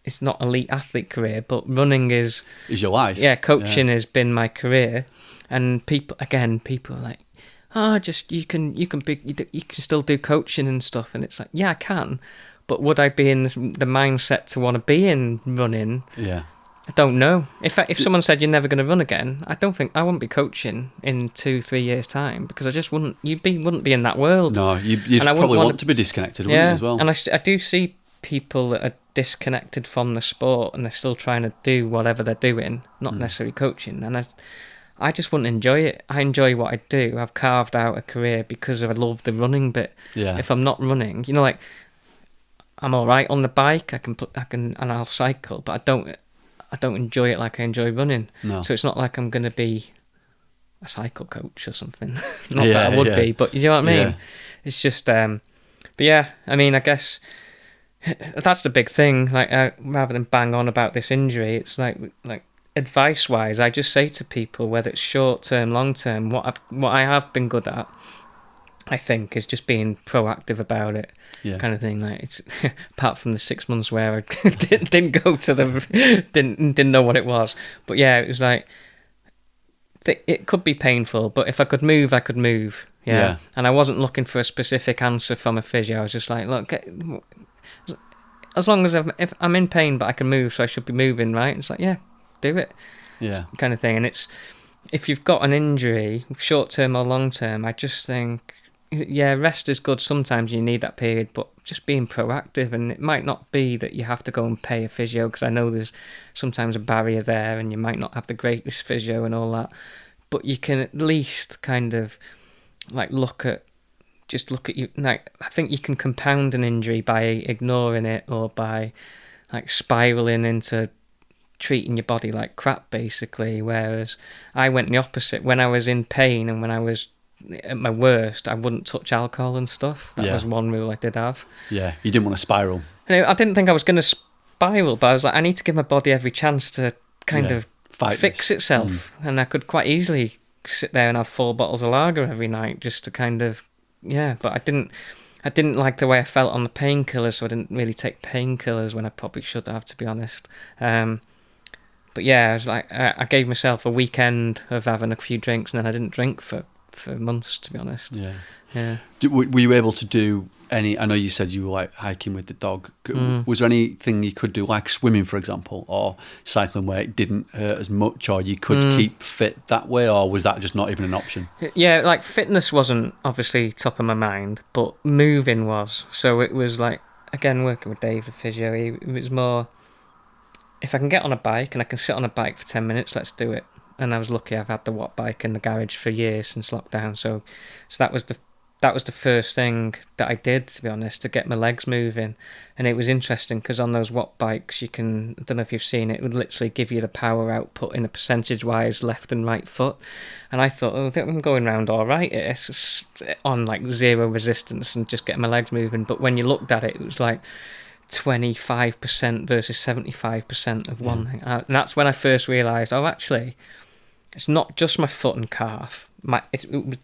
it's not elite athlete career, but running is your life. Yeah, coaching has been my career. And people are like, you can still do coaching and stuff. And it's like, yeah, I can, but would I be in the mindset to want to be in running? Yeah, I don't know. If someone said you're never going to run again, I wouldn't be coaching in 2-3 years time, because I just wouldn't be in that world. No, you'd probably want to be disconnected, wouldn't you, as well? And I do see people that are disconnected from the sport and they're still trying to do whatever they're doing, not necessarily coaching. And I just wouldn't enjoy it. I enjoy what I do. I've carved out a career because I love the running bit. Yeah. If I'm not running, you know, like I'm all right on the bike. I can, and I'll cycle, but I don't enjoy it like I enjoy running. No. So it's not like I'm going to be a cycle coach or something. Not that I would be, but you know what I mean? Yeah. It's just, but yeah, I mean, I guess that's the big thing. Like, rather than bang on about this injury, it's like advice-wise, I just say to people, whether it's short-term, long-term, what I have been good at, I think, is just being proactive about it, kind of thing. Like, it's apart from the 6 months where I didn't go to didn't know what it was, but yeah, it was like it could be painful, but if I could move, I could move. Yeah. And I wasn't looking for a specific answer from a physio. I was just like, look, as long as if I'm in pain, but I can move, so I should be moving, right? It's like, yeah, do it. Yeah. Kind of thing. And it's, if you've got an injury, short term or long term, I just think, yeah, rest is good. Sometimes you need that period, but just being proactive. And it might not be that you have to go and pay a physio, because I know there's sometimes a barrier there, and you might not have the greatest physio and all that. But you can at least kind of like look at you. Like, I think you can compound an injury by ignoring it, or by like spiraling into treating your body like crap, basically. Whereas I went the opposite. When I was in pain and when I was at my worst, I wouldn't touch alcohol and stuff. That was one rule I did have. Yeah, you didn't want to spiral. And I didn't think I was going to spiral, but I was like, I need to give my body every chance to kind of fix itself. And I could quite easily sit there and have 4 bottles of lager every night just to kind of, but I didn't like the way I felt on the painkillers, so I didn't really take painkillers when I probably should have, to be honest. But yeah, I was like, I gave myself a weekend of having a few drinks, and then I didn't drink for months, to be honest. Yeah. Were you able to do any? I know you said you were like hiking with the dog. Was there anything you could do, like swimming, for example, or cycling, where it didn't hurt as much, or you could keep fit that way, or was that just not even an option? Yeah, like fitness wasn't obviously top of my mind, but moving was. So it was like, again, working with Dave, the physio, it was more, if I can get on a bike and I can sit on a bike for 10 minutes, let's do it. And I was lucky, I've had the Watt bike in the garage for years since lockdown. So that was the first thing that I did, to be honest, to get my legs moving. And it was interesting because on those Watt bikes, you can, I don't know if you've seen it, it would literally give you the power output in a percentage-wise left and right foot. And I thought, I'm going around all right. It's on like 0 resistance and just getting my legs moving. But when you looked at it, it was like 25% versus 75% of one thing. And that's when I first realised, actually, it's not just my foot and calf. It was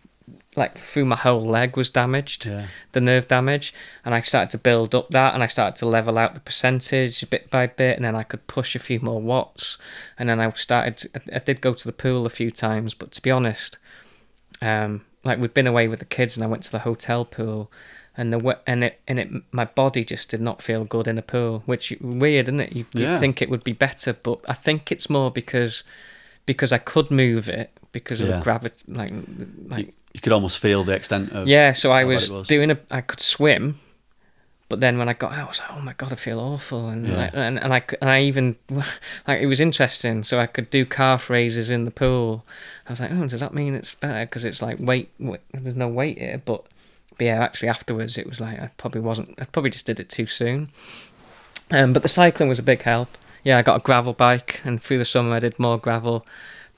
like through my whole leg was damaged, the nerve damage. And I started to build up that, and I started to level out the percentage bit by bit, and then I could push a few more watts. And then I did go to the pool a few times, but to be honest, like we'd been away with the kids, and I went to the hotel pool, and my body just did not feel good in the pool, which weird, isn't it? You'd think it would be better, but I think it's more because I could move it because of the gravity, like you could almost feel the extent of so I was I could swim, but then when I got out, I was like, oh my god, I feel awful, and I even like, it was interesting. So I could do calf raises in the pool. I was like, does that mean it's better because it's like weight? There's no weight here, but yeah, actually afterwards it was like I probably just did it too soon. But the cycling was a big help. Yeah, I got a gravel bike, and through the summer I did more gravel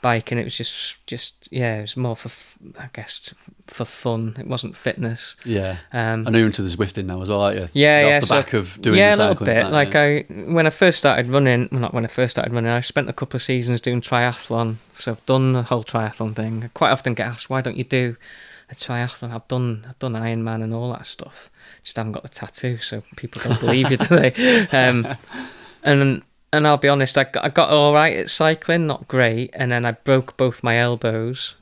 bike, and it was just it was more for, I guess, for fun. It wasn't fitness. Yeah. I know you're into the Zwifting now as well, aren't you? Yeah, off the back of doing the cycling. Yeah, a little bit. When I first started running, well, not when I first started running, I spent a couple of seasons doing triathlon. So I've done the whole triathlon thing. I quite often get asked, why don't you do a triathlon? I've done Ironman and all that stuff. Just haven't got the tattoo, so people don't believe you, do they? And I'll be honest, I got all right at cycling, not great, and then I broke both my elbows,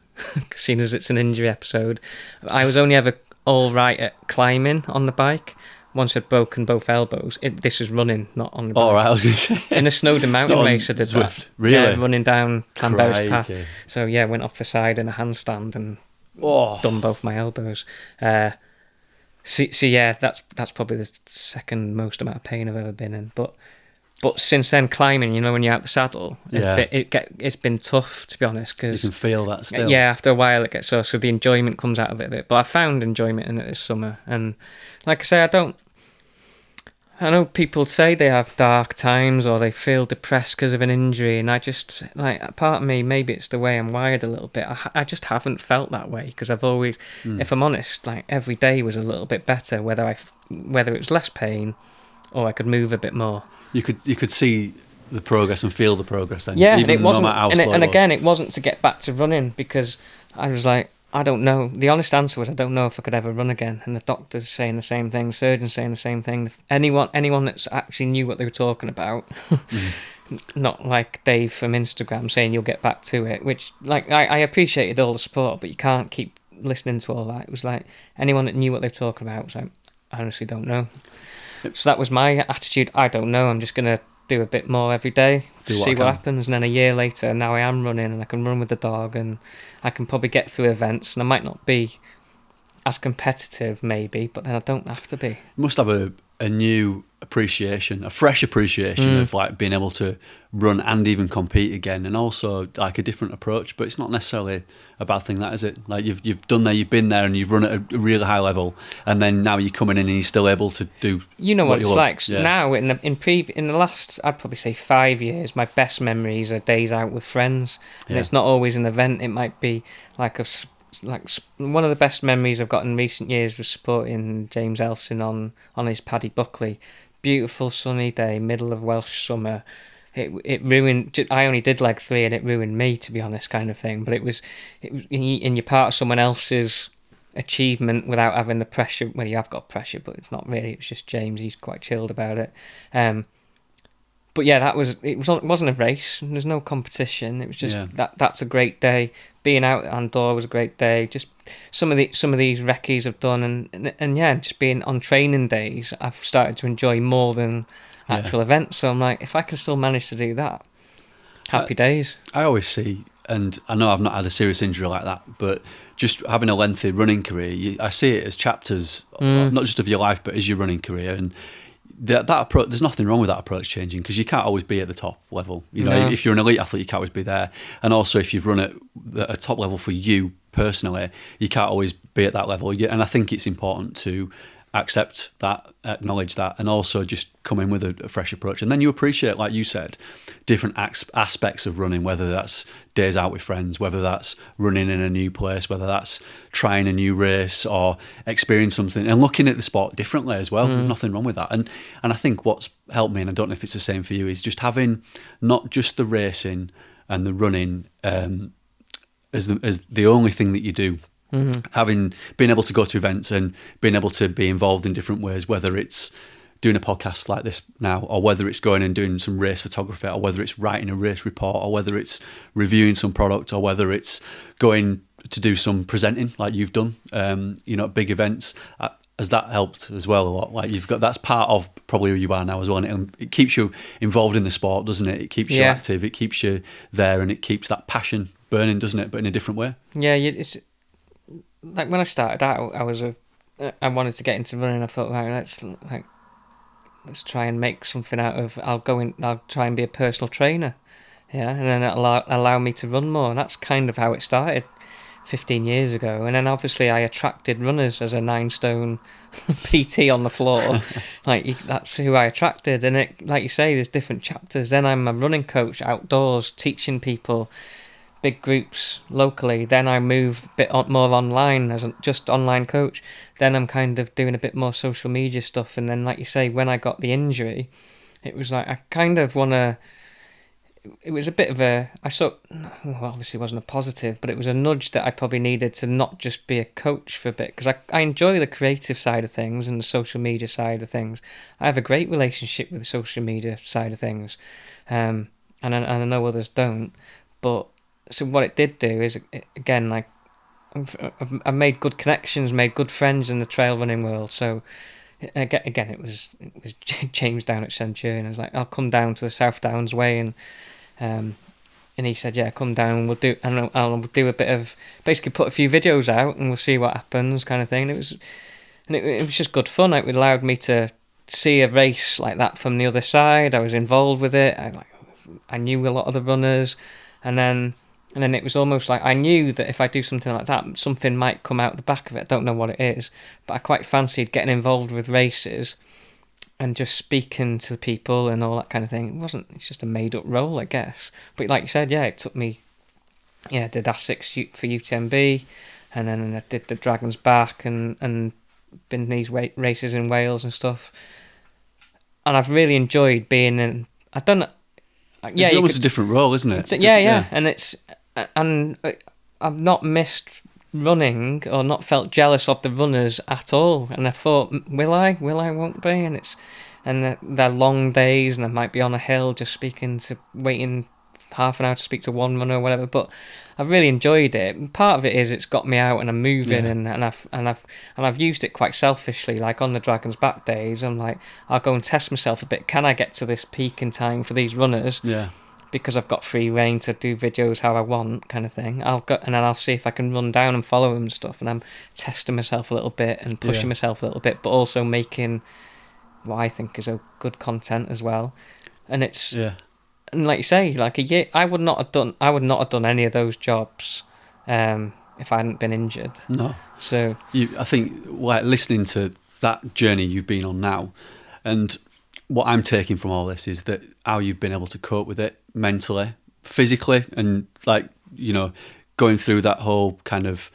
seeing as it's an injury episode. I was only ever all right at climbing on the bike. Once I'd broken both elbows, this was running, not on the bike. All right, I was going to say. In a Snowdon mountain race, I did Zwift. that. Really? Yeah, running down Clanberris Path. Crikey. So yeah, went off the side in a handstand and done both my elbows. So yeah, that's probably the second most amount of pain I've ever been in. But But since then, climbing, you know, when you're out the saddle, it's been tough, to be honest. Cause, you can feel that still. Yeah, after a while it gets so the enjoyment comes out of it a bit. But I found enjoyment in it this summer. And like I say, I know people say they have dark times or they feel depressed because of an injury. And I just, like, part of me, maybe it's the way I'm wired a little bit. I just haven't felt that way because I've always, if I'm honest, like every day was a little bit better, whether it was less pain or I could move a bit more. You could see the progress and feel the progress then. Yeah, even and it wasn't. No matter how slow and it was. again, it wasn't to get back to running because I was like, I don't know. The honest answer was I don't know if I could ever run again. And the doctors saying the same thing, surgeons saying the same thing. If anyone that's actually knew what they were talking about, not like Dave from Instagram saying you'll get back to it. Which, like, I appreciated all the support, but you can't keep listening to all that. It was like anyone that knew what they were talking about was like, I honestly don't know. So that was my attitude. I don't know. I'm just going to do a bit more every day, see what happens. And then a year later, now I am running and I can run with the dog and I can probably get through events. And I might not be as competitive, maybe, but then I don't have to be. You must have a new appreciation, a fresh appreciation of like being able to run and even compete again, and also like a different approach. But it's not necessarily a bad thing, that is it? Like you've been there and you've run at a really high level, and then now you're coming in and you're still able to do. You know what it's like now in the last, I'd probably say 5 years. My best memories are days out with friends, and it's not always an event. It might be like one of the best memories I've got in recent years was supporting James Elson on his Paddy Buckley. Beautiful sunny day, middle of Welsh summer. It ruined. I only did like 3, and it ruined me, to be honest, kind of thing. But it was and you're part of someone else's achievement without having the pressure. Well, you have got pressure, but it's not really. It was just James. He's quite chilled about it. But yeah, it wasn't a race. There's no competition. It was just that's a great day. Being out at Andorra was a great day. Just some of these recce's I've done, and just being on training days, I've started to enjoy more than actual events. So I'm like, if I can still manage to do that, happy days. I always see, and I know I've not had a serious injury like that, but just having a lengthy running career, I see it as chapters, not just of your life, but as your running career. And that approach, there's nothing wrong with that approach changing, because you can't always be at the top level. You know, if you're an elite athlete, you can't always be there. And also, if you've run at a top level for you personally, you can't always be at that level. And I think it's important to accept that, acknowledge that, and also just come in with a fresh approach. And then you appreciate, like you said, different aspects of running, whether that's days out with friends, whether that's running in a new place, whether that's trying a new race or experiencing something and looking at the sport differently as well. There's nothing wrong with that. And I think what's helped me, and I don't know if it's the same for you, is just having not just the racing and the running as the only thing that you do. Having been able to go to events and being able to be involved in different ways, whether it's doing a podcast like this now, or whether it's going and doing some race photography, or whether it's writing a race report, or whether it's reviewing some product, or whether it's going to do some presenting like you've done, at big events. Has that helped as well a lot? Like that's part of probably who you are now as well, and it keeps you involved in the sport, doesn't it? It keeps you active, it keeps you there, and it keeps that passion burning, doesn't it? But in a different way. Yeah, it's like when I started out, I wanted to get into running. I thought, right, let's try and make something out of. I'll try and be a personal trainer, and then it'll allow me to run more. And that's kind of how it started 15 years ago. And then obviously I attracted runners as a 9-stone PT on the floor. That's who I attracted. And it, like you say, there's different chapters. Then I'm a running coach outdoors, teaching people. Big groups locally. Then I move a bit more online as just online coach. Then I'm kind of doing a bit more social media stuff. And then, like you say, when I got the injury, it was like I kind of want to. It was a bit of obviously it wasn't a positive, but it was a nudge that I probably needed to not just be a coach for a bit, because I enjoy the creative side of things and the social media side of things. I have a great relationship with the social media side of things, and I know others don't, but. So what it did do is, again, like I made good connections, made good friends in the trail running world. So again, it was James down at Centurion. I was like, I'll come down to the South Downs way, and he said, yeah, come down. I'll do a bit of, basically put a few videos out, and we'll see what happens, kind of thing. And it was just good fun. It allowed me to see a race like that from the other side. I was involved with it. I knew a lot of the runners, and then it was almost like I knew that if I do something like that, something might come out the back of it. I don't know what it is, but I quite fancied getting involved with races and just speaking to the people and all that kind of thing. It's just a made up role, I guess. But like you said, yeah, it took me, I did A6 for UTMB, and then I did the Dragon's Back and been these races in Wales and stuff. And I've really enjoyed being in. I don't know. It's almost a different role, isn't it? Yeah. And I've not missed running or not felt jealous of the runners at all. And I thought, will I? Won't be. And they're long days, and I might be on a hill just waiting half an hour to speak to one runner or whatever. But I've really enjoyed it. And part of it is it's got me out and I'm moving, and I've used it quite selfishly. Like on the Dragon's Back days, I'm like, I'll go and test myself a bit. Can I get to this peak in time for these runners? Yeah. Because I've got free reign to do videos how I want, kind of thing. And then I'll see if I can run down and follow them and stuff. And I'm testing myself a little bit and pushing myself a little bit, but also making what I think is a good content as well. And it's and like you say, like a year, I would not have done any of those jobs if I hadn't been injured. No. So I think listening to that journey you've been on now, and what I'm taking from all this is that how you've been able to cope with it mentally, physically, and going through that whole kind of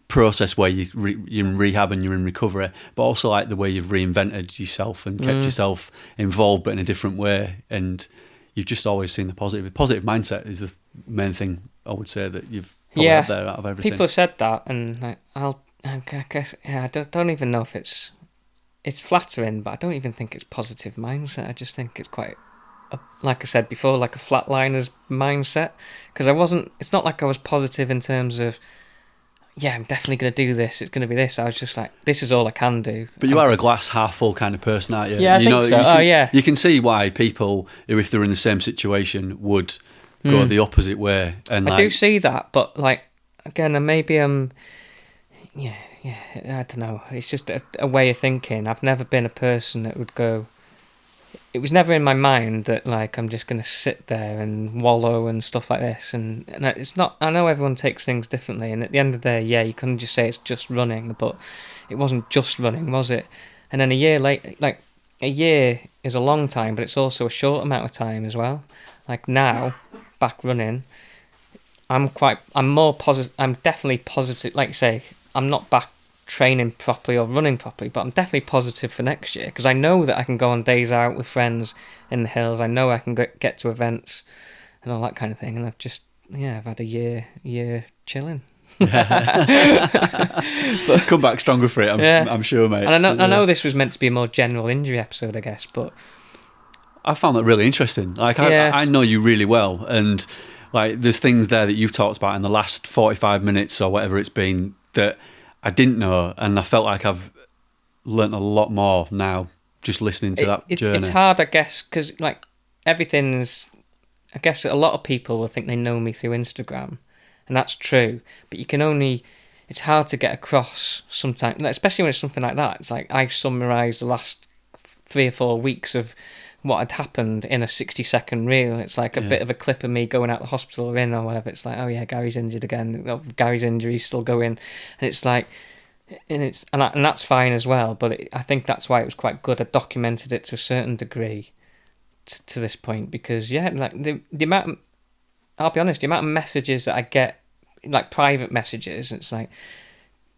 process where you're in rehab and you're in recovery, but also like the way you've reinvented yourself and kept yourself involved, but in a different way. And you've just always seen the positive. Positive mindset is the main thing I would say that you've probably had there out of everything. People have said that, and like, I guess I don't even know if it's flattering, but I don't even think it's positive mindset. I just think it's quite, like I said before, like a flatliner's mindset. Because it's not like I was positive in terms of, I'm definitely going to do this, it's going to be this. I was just like, this is all I can do. But you are a glass half full kind of person, aren't you? Yeah, I think so. You can see why people who, if they're in the same situation, would go the opposite way. And I do see that, but like, again, maybe I'm... I don't know. It's just a way of thinking. I've never been a person that would go... It was never in my mind that, like, I'm just going to sit there and wallow and stuff like this. And it's not... I know everyone takes things differently, and at the end of the day, you couldn't just say it's just running, but it wasn't just running, was it? And then a year later... Like, a year is a long time, but it's also a short amount of time as well. Like, now, back running, I'm more positive... I'm definitely positive. Like you say... I'm not back training properly or running properly, but I'm definitely positive for next year because I know that I can go on days out with friends in the hills. I know I can get to events and all that kind of thing. And I've just, I've had a year chilling. But come back stronger for it, I'm sure, mate. And I know this was meant to be a more general injury episode, I guess, but I found that really interesting. Like, I know you really well, and like, there's things there that you've talked about in the last 45 minutes or whatever it's been that I didn't know, and I felt like I've learnt a lot more now just listening to that journey. It's hard, I guess, because like everything's... I guess a lot of people will think they know me through Instagram, and that's true, but you can only... It's hard to get across sometimes, especially when it's something like that. It's like I summarised the last 3 or 4 weeks of what had happened in a 60-second reel. It's like a bit of a clip of me going out the hospital or in or whatever. It's like, oh yeah, Gary's injured again. Oh, Gary's injury's still going, and it's like, and that's fine as well. But I think that's why it was quite good. I documented it to a certain degree to this point because like the amount. I'll be honest, the amount of messages that I get, like private messages, it's like,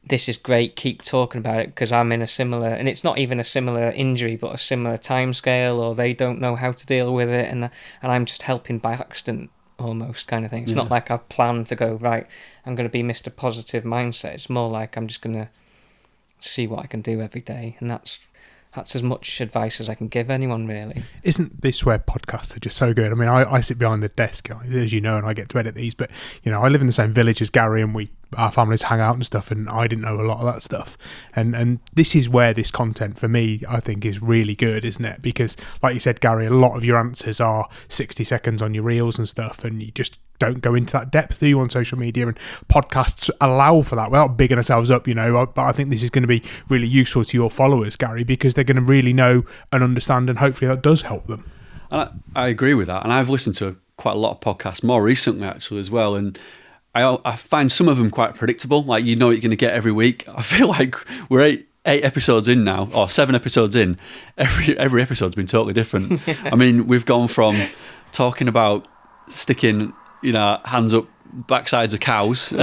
this is great, keep talking about it because I'm in a similar, and it's not even a similar injury, but a similar timescale, or they don't know how to deal with it, and I'm just helping by accident almost kind of thing. It's not like I've planned to go, right, I'm going to be Mr. Positive Mindset. It's more like I'm just going to see what I can do every day, and that's as much advice as I can give anyone, really. Isn't this where podcasts are just so good? I mean, I sit behind the desk, as you know, and I get to edit these, but, I live in the same village as Gary, and our families hang out and stuff, and I didn't know a lot of that stuff. And this is where this content, for me, I think is really good, isn't it? Because, like you said, Gary, a lot of your answers are 60 seconds on your reels and stuff, and you just don't go into that depth, do you, on social media? And podcasts allow for that without bigging ourselves up, but I think this is going to be really useful to your followers, Gary, because they're going to really know and understand, and hopefully that does help them. And I agree with that, and I've listened to quite a lot of podcasts more recently actually as well, and I find some of them quite predictable, like you know what you're going to get every week. I feel like we're eight episodes in now, or 7 episodes in, every episode's been totally different. I mean, we've gone from talking about sticking hands up backsides of cows to...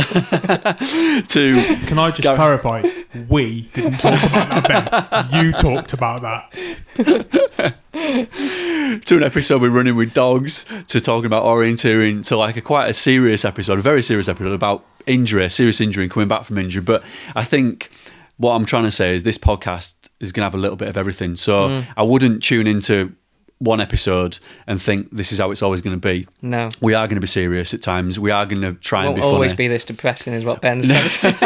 Can I just clarify? We didn't talk about that, Ben. You talked about that. To an episode we're running with dogs, to talking about orienteering, to like a very serious episode about serious injury and coming back from injury. But I think what I'm trying to say is this podcast is going to have a little bit of everything. So I wouldn't tune into one episode and think this is how it's always going to be. No. We are going to be serious at times. We are going to try and be funny. Won't always be this depressing is what Ben says. But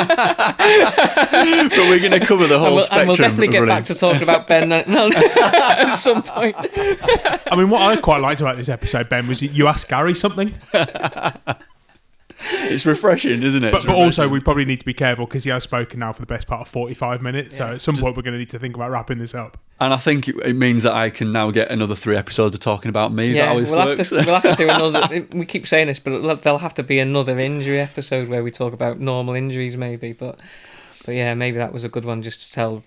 we're going to cover the whole spectrum. And we'll definitely get back to talking about Ben at some point. I mean, what I quite liked about this episode, Ben, was you asked Gary something. It's refreshing, isn't it? But also, we probably need to be careful because he has spoken now for the best part of 45 minutes. So at some point, we're going to need to think about wrapping this up. And I think it means that I can now get another 3 episodes of talking about me. Is that how this works? We'll have to do another... We keep saying this, but there'll have to be another injury episode where we talk about normal injuries, maybe. But yeah, maybe that was a good one just to tell...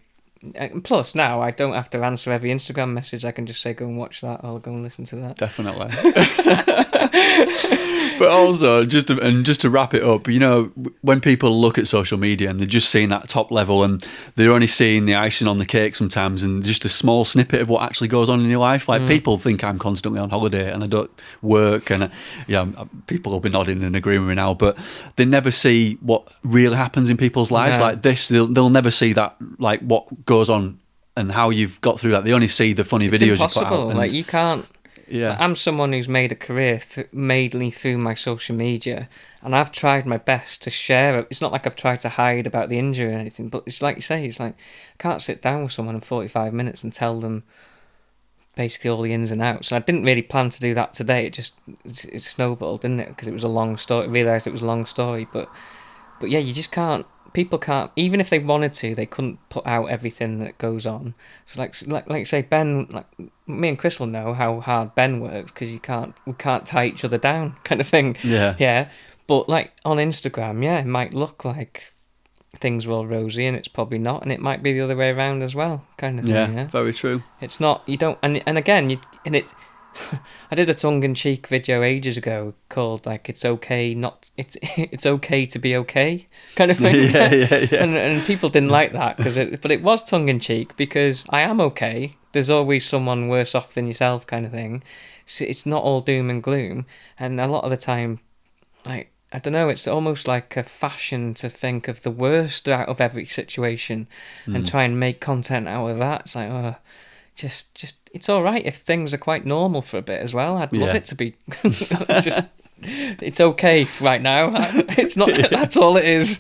Plus, now I don't have to answer every Instagram message. I can just say, go and watch that. I'll go and listen to that. Definitely. But also, just to wrap it up, when people look at social media and they're just seeing that top level and they're only seeing the icing on the cake sometimes and just a small snippet of what actually goes on in your life. Like people think I'm constantly on holiday and I don't work, and people will be nodding and agreeing with me now, but they never see what really happens in people's lives. No. Like this, they'll never see that, like what goes on and how you've got through that. They only see the funny videos impossible. You put out. Like you can't. Yeah. I'm someone who's made a career mainly through my social media, and I've tried my best to share it. It's not like I've tried to hide about the injury or anything, but it's like you say, it's like I can't sit down with someone in 45 minutes and tell them basically all the ins and outs. And I didn't really plan to do that today. It snowballed, didn't it? Because it was a long story. I realised it was a long story, but yeah, you just can't. People can't, even if they wanted to, they couldn't put out everything that goes on. So like say Ben, like me and Chris will know how hard Ben works because we can't tie each other down, kind of thing. Yeah. But like on Instagram, it might look like things are all rosy and it's probably not, and it might be the other way around as well, kind of thing. Yeah, very true. It's not. You don't. And again, I did a tongue-in-cheek video ages ago called like it's okay to be okay kind of thing. Yeah. And people didn't like that but it was tongue-in-cheek because I am okay. There's always someone worse off than yourself, kind of thing. So it's not all doom and gloom. And a lot of the time, like I don't know, it's almost like a fashion to think of the worst out of every situation and try and make content out of that. It's like just it's all right if things are quite normal for a bit as well. I'd love it to be just it's okay right now. It's not that's all it is.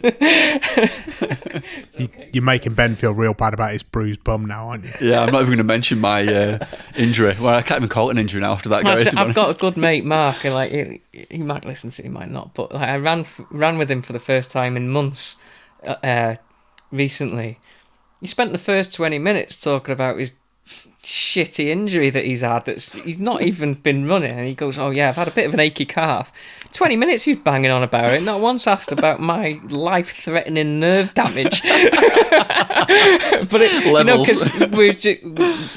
You're making Ben feel real bad about his bruised bum now, aren't you? Yeah, I'm not even going to mention my injury. Well, I can't even call it an injury now after that, Gary. I've got a good mate, Mark, and like he might listen to it, he might not, but like, I ran with him for the first time in months recently. He spent the first 20 minutes talking about his shitty injury that he's had. He's not even been running, and he goes, "Oh yeah, I've had a bit of an achy calf." 20 minutes he's banging on about it. Not once asked about my life-threatening nerve damage. But because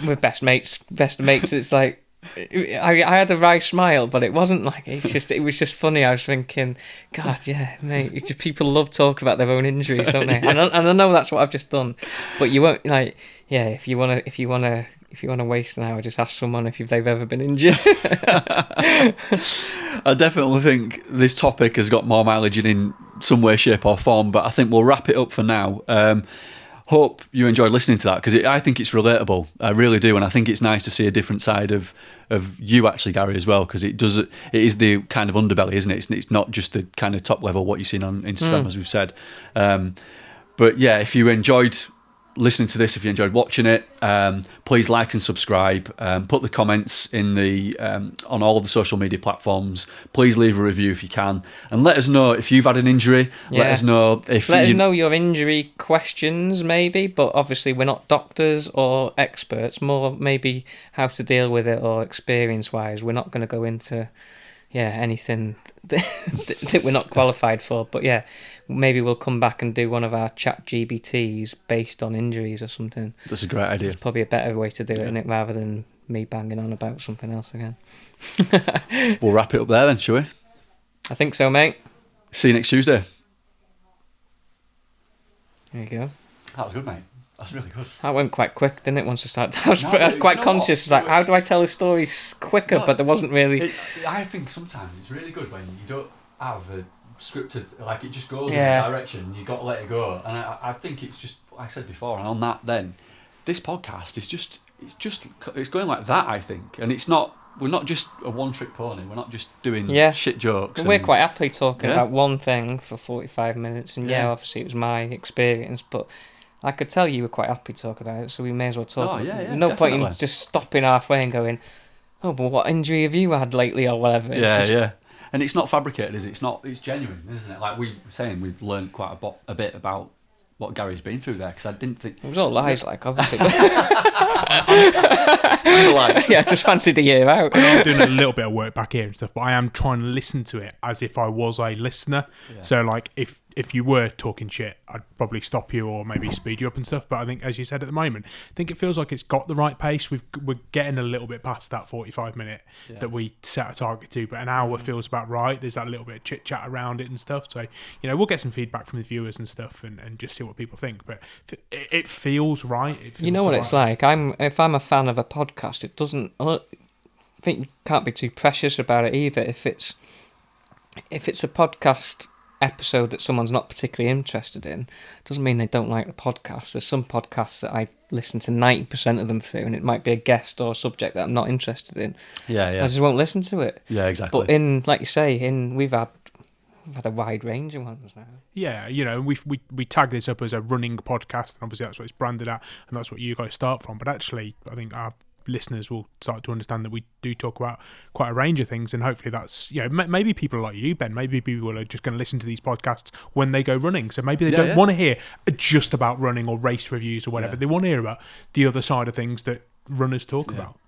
we're best mates. It's like I had a wry smile, but it wasn't like it was just funny. I was thinking, God, yeah, mate. People love talking about their own injuries, don't they? And I know that's what I've just done. But you won't like, yeah. If you wanna waste an hour, just ask someone if they've ever been injured. I definitely think this topic has got more mileage in some way, shape or form, but I think we'll wrap it up for now. Hope you enjoyed listening to that because I think it's relatable. I really do, and I think it's nice to see a different side of you actually, Gary, as well, because it is the kind of underbelly, isn't it? It's not just the kind of top level what you've seen on Instagram, as we've said. But yeah, if you enjoyed listening to this, if you enjoyed watching it, please like and subscribe. Put the comments in the on all of the social media platforms. Please leave a review if you can, and let us know if you've had an injury. Let us know if let us know your injury questions, maybe. But obviously, we're not doctors or experts. More maybe how to deal with it or experience-wise. We're not going to go into anything that we're not qualified for. But yeah, maybe we'll come back and do one of our chat GBTs based on injuries or something. That's a great idea. It's probably a better way to do it, isn't it, rather than me banging on about something else again. We'll wrap it up there then, shall we? I think so, mate. See you next Tuesday. There you go. That was good, mate. That's really good. That went quite quick, didn't it, once I started? I was quite conscious, like, how do I tell a story quicker? But there wasn't really... I think sometimes it's really good when you don't have a scripted, like it just goes in a direction, you've got to let it go. And I think it's just, like I said before, and on that then, this podcast is it's going like that, I think. And we're not just a one-trick pony, we're not just doing shit jokes. We're quite happily talking about one thing for 45 minutes, and obviously it was my experience, but... I could tell you were quite happy to talk about it, so we may as well talk. There's no point in just stopping halfway and going, oh, but what injury have you had lately or whatever? And it's not fabricated, is it? It's genuine, isn't it? Like we were saying, we've learned quite a bit about what Gary's been through there, because I didn't think... It was all lies, obviously. I just fancied a year out. I'm doing a little bit of work back here and stuff, but I am trying to listen to it as if I was a listener. So, like, if you were talking shit, I'd probably stop you or maybe speed you up and stuff. But I think, as you said at the moment, I think it feels like it's got the right pace. We're getting a little bit past that 45 minute that we set a target to, but an hour feels about right. There's that little bit of chit chat around it and stuff. So, we'll get some feedback from the viewers and stuff and just see what people think. But it feels right. You know what it's like? If I'm a fan of a podcast, it doesn't... I think you can't be too precious about it either. If it's a podcast episode that someone's not particularly interested in, doesn't mean they don't like the podcast. There's some podcasts that I listen to 90% of them through, and it might be a guest or a subject that I'm not interested in. I just won't listen to it. Yeah, exactly. But like you say, we've had a wide range of ones now. Yeah, we tag this up as a running podcast, and obviously that's what it's branded at, and that's what you guys start from. But actually, I think our listeners will start to understand that we do talk about quite a range of things, and hopefully that's maybe people like you, Ben, maybe people are just going to listen to these podcasts when they go running, so maybe they don't want to hear just about running or race reviews or whatever. They want to hear about the other side of things that runners talk about.